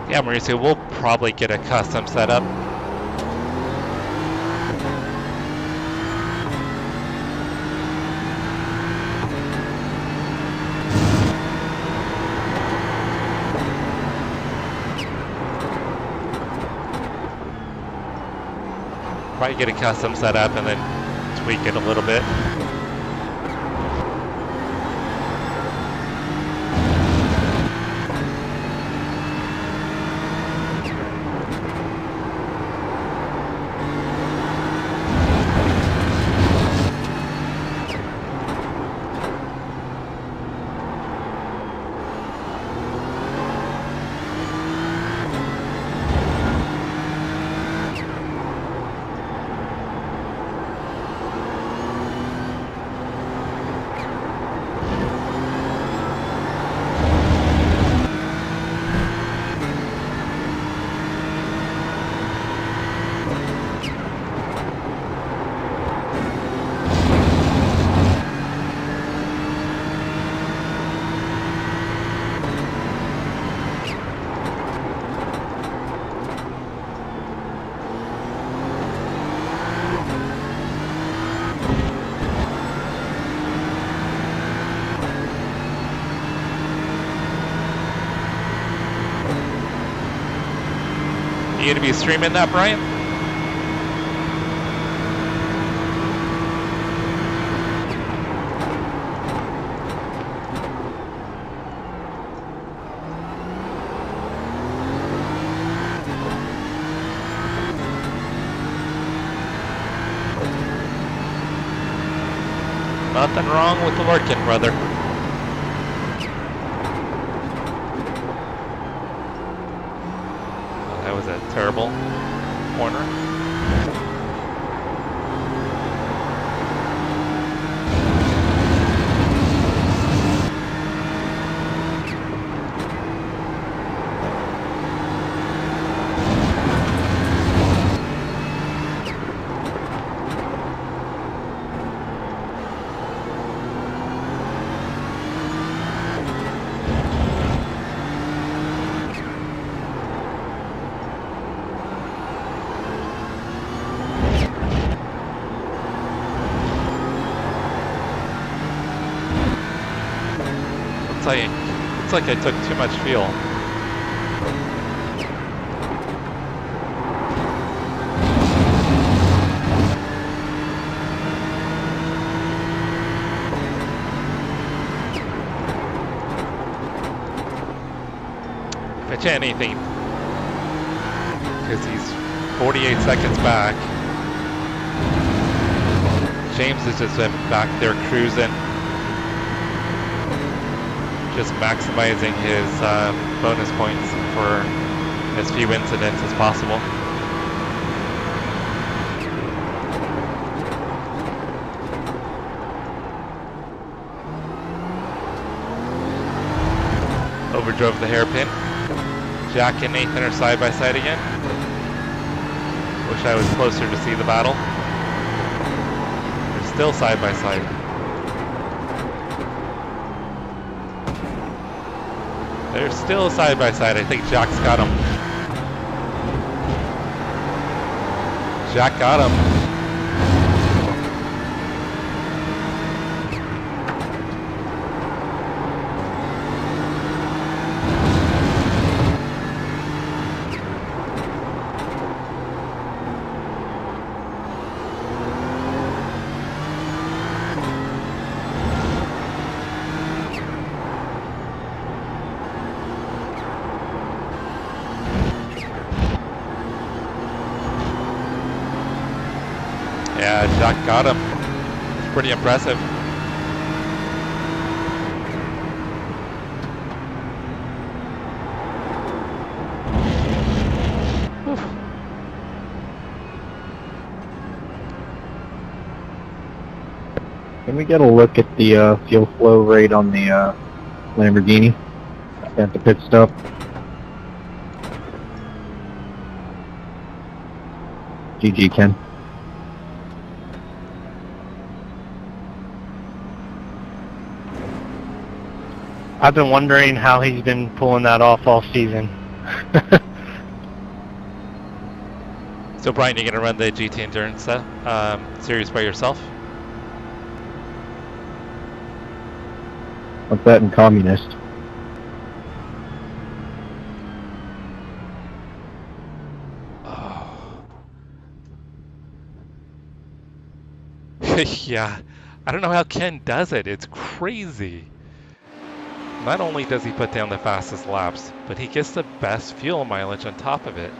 A: Yeah, Mauricio, we'll probably get a custom setup. Probably get a custom setup and then tweak it a little bit. you to be streaming that, Brian? Nothing wrong with the working, brother. Oh, that was a terrible corner. Looks like I took too much fuel. If anything, because he's 48 seconds back. James has just been back there cruising. Just maximizing his bonus points for as few incidents as possible. Overdrove the hairpin. Jack and Nathan are side by side again. Wish I was closer to see the battle. They're still side by side. They're still side by side. I think Jack's got him. Jack got him. Yeah, Jack got him. It's pretty impressive. Oof.
G: Can we get a look at the fuel flow rate on the Lamborghini at the pit stop? GG, Ken.
H: I've been wondering how he's been pulling that off all season.
A: So Brian, you're gonna run the GT Endurance series by yourself?
G: What's that in communist?
A: Oh. Yeah, I don't know how Ken does it. It's crazy. Not only does he put down the fastest laps, but he gets the best fuel mileage on top of it.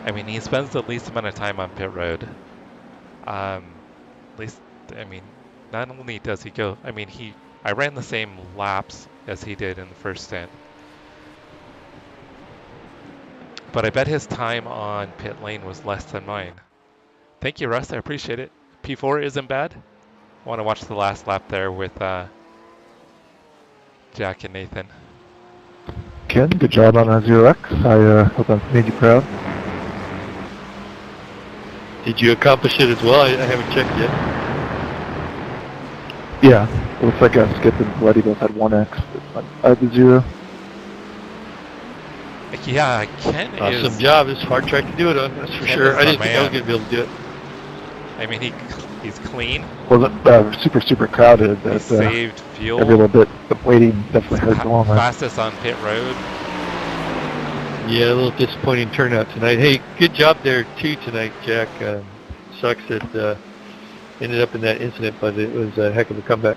A: I mean, he spends the least amount of time on pit road. At least, I mean, not only does he go, I mean, I ran the same laps as he did in the first stint. But I bet his time on pit lane was less than mine. Thank you, Russ, I appreciate it. P4 isn't bad. I want to watch the last lap there with Jack and Nathan.
G: Ken, good job on a 0X. I hope I made you proud.
B: Did you accomplish it as well? I haven't checked yet.
G: Yeah, it looks like Skip and Letty both had 1X. I had the 0.
A: Yeah, Ken is...
B: Awesome job. It's a hard track to do it on, that's for
A: Ken
B: sure.
A: is
B: I didn't
A: the
B: think I was
A: man.
B: going to be able to do it.
A: I mean, he's clean.
G: Wasn't super crowded.
A: He
G: That,
A: saved fuel.
G: every little bit of waiting definitely hurt the long run.
A: Fastest on pit road.
I: Yeah, a little disappointing turnout tonight. Hey, good job there too tonight, Jack. Sucks that ended up in that incident, but it was a heck of a comeback.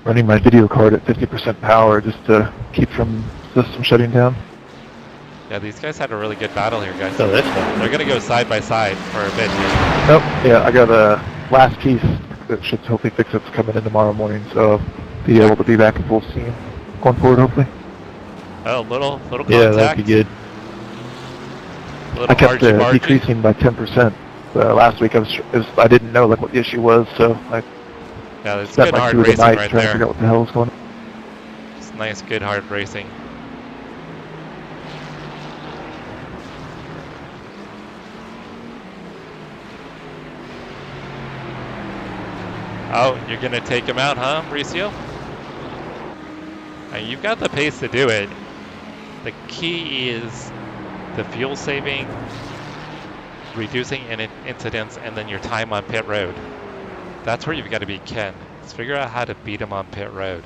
J: Running my video card at 50% power just to keep from system shutting down.
A: Yeah, these guys had a really good battle here, guys.
H: Oh, that's fun.
A: They're going to go side by side for a bit here.
J: Nope, yeah, I got a last piece that should hopefully fix it's coming in tomorrow morning, so be able to be back in full steam going forward, hopefully.
A: Oh, little contact.
H: Yeah, that'd be good.
A: Little
J: I kept
A: argy-bargy.
J: decreasing by 10%. Last week I didn't know like what the issue was, so I
A: Yeah, it's
J: spent
A: good
J: like
A: hard
J: 2 of the
A: racing
J: night
A: right
J: trying to
A: there.
J: figure out what the hell was going on.
A: It's nice, good hard racing. Oh, you're going to take him out, huh, Mauricio? You've got the pace to do it. The key is the fuel saving, reducing incidents, and then your time on pit road. That's where you've got to beat Ken. Let's figure out how to beat him on pit road.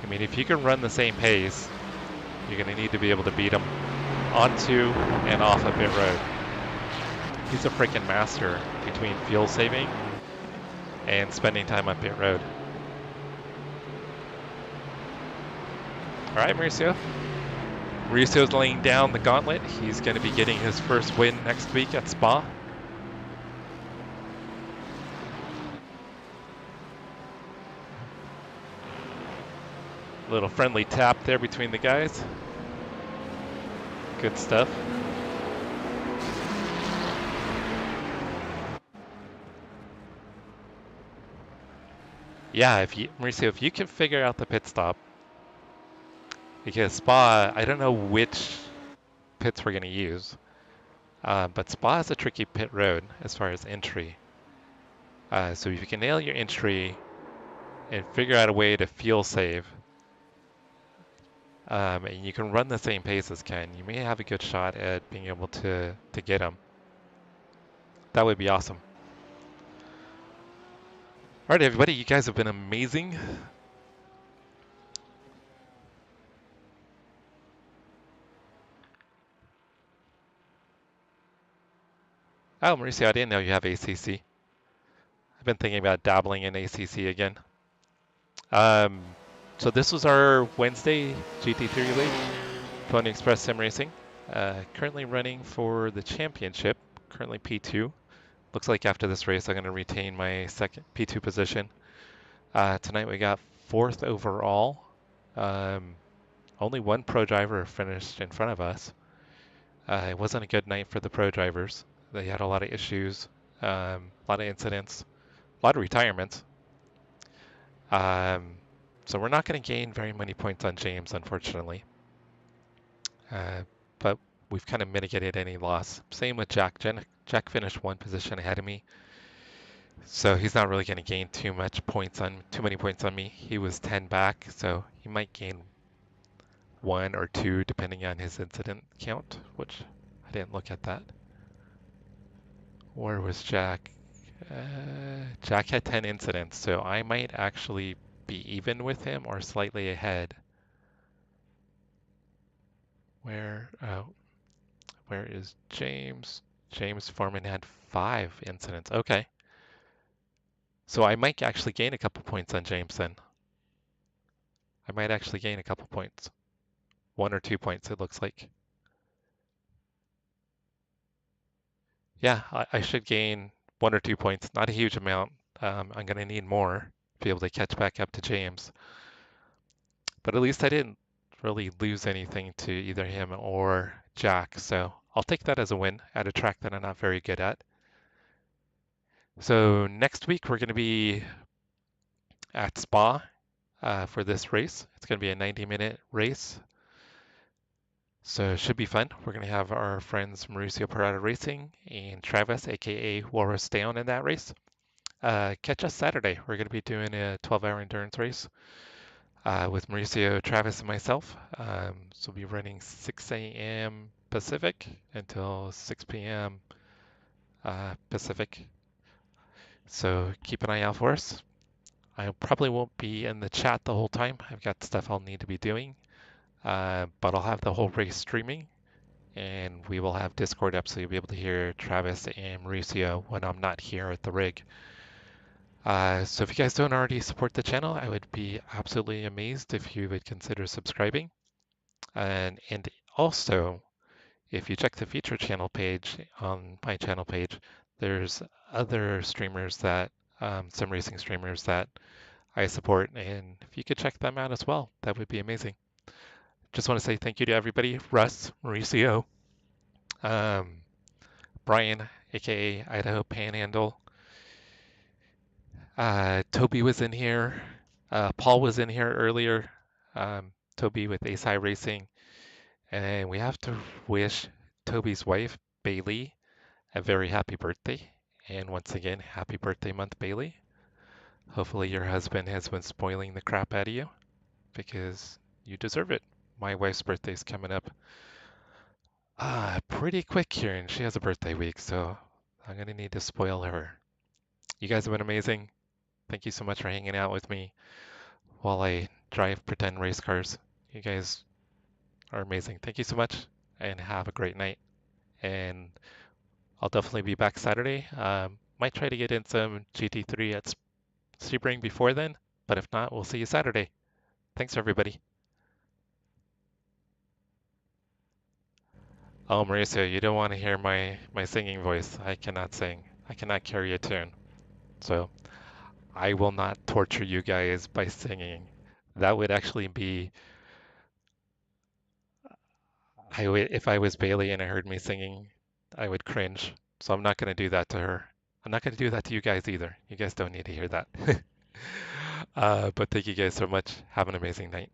A: I mean, if you can run the same pace, you're going to need to be able to beat him onto and off of pit road. He's a freaking master between fuel saving and spending time on pit road. All right, Mauricio. Mauricio's laying down the gauntlet. He's going to be getting his first win next week at Spa. Little friendly tap there between the guys. Good stuff. Yeah, Mauricio, if you can figure out the pit stop, because Spa, I don't know which pits we're going to use, but Spa is a tricky pit road as far as entry. So if you can nail your entry and figure out a way to fuel save, and you can run the same pace as Ken, you may have a good shot at being able to get him. That would be awesome. All right, everybody, you guys have been amazing. Oh, Mauricio, I didn't know you have ACC. I've been thinking about dabbling in ACC again. So this was our Wednesday GT3 league, Pony Express Sim Racing. Currently running for the championship, currently P2. Looks like after this race I'm going to retain my second P2 position. Tonight we got 4th overall. Only one pro driver finished in front of us. It wasn't a good night for the pro drivers. They had a lot of issues, a lot of incidents, a lot of retirements. So we're not going to gain very many points on James, unfortunately. But we've kind of mitigated any loss. Same with Jack. Jack finished 1 position ahead of me. So he's not really going to gain too many points on me. He was 10 back, so he might gain 1 or 2 depending on his incident count, which I didn't look at that. Where was Jack? Jack had 10 incidents, so I might actually be even with him or slightly ahead. Where is James? James Foreman had 5 incidents. Okay. So I might actually gain a couple points on James then. I might actually gain a couple points. 1 or 2 points, it looks like. Yeah, I should gain 1 or 2 points. Not a huge amount. I'm going to need more to be able to catch back up to James. But at least I didn't really lose anything to either him or Jack. So I'll take that as a win at a track that I'm not very good at. So next week we're going to be at Spa for this race. It's going to be a 90-minute race. So it should be fun. We're going to have our friends Mauricio Parada Racing and Travis, aka Walrus Down, in that race. Catch us Saturday. We're going to be doing a 12-hour endurance race with Mauricio, Travis, and myself. So we'll be running 6 a.m. Pacific until 6 p.m. Pacific. So keep an eye out for us. I probably won't be in the chat the whole time. I've got stuff I'll need to be doing. but I'll have the whole race streaming, and we will have Discord up so you'll be able to hear Travis and Mauricio when I'm not here at the rig. So if you guys don't already support the channel, I would be absolutely amazed if you would consider subscribing. And also, if you check the feature channel page on my channel page, there's other streamers that, sim racing streamers that I support, and if you could check them out as well, that would be amazing. Just want to say thank you to everybody, Russ, Mauricio, Brian, aka Idaho Panhandle, Toby was in here, Paul was in here earlier, Toby with Ace iRacing, and we have to wish Toby's wife, Bailey, a very happy birthday. And once again, happy birthday month, Bailey. Hopefully your husband has been spoiling the crap out of you, because you deserve it. My wife's birthday is coming up pretty quick here, and she has a birthday week, so I'm going to need to spoil her. You guys have been amazing. Thank you so much for hanging out with me while I drive pretend race cars. You guys are amazing. Thank you so much, and have a great night. And I'll definitely be back Saturday. Might try to get in some GT3 at Sebring before then, but if not, we'll see you Saturday. Thanks, everybody. Oh, Mauricio, you don't want to hear my singing voice. I cannot sing. I cannot carry a tune. So I will not torture you guys by singing. That would actually be... if I was Bailey and I heard me singing, I would cringe. So I'm not going to do that to her. I'm not going to do that to you guys either. You guys don't need to hear that. But thank you guys so much. Have an amazing night.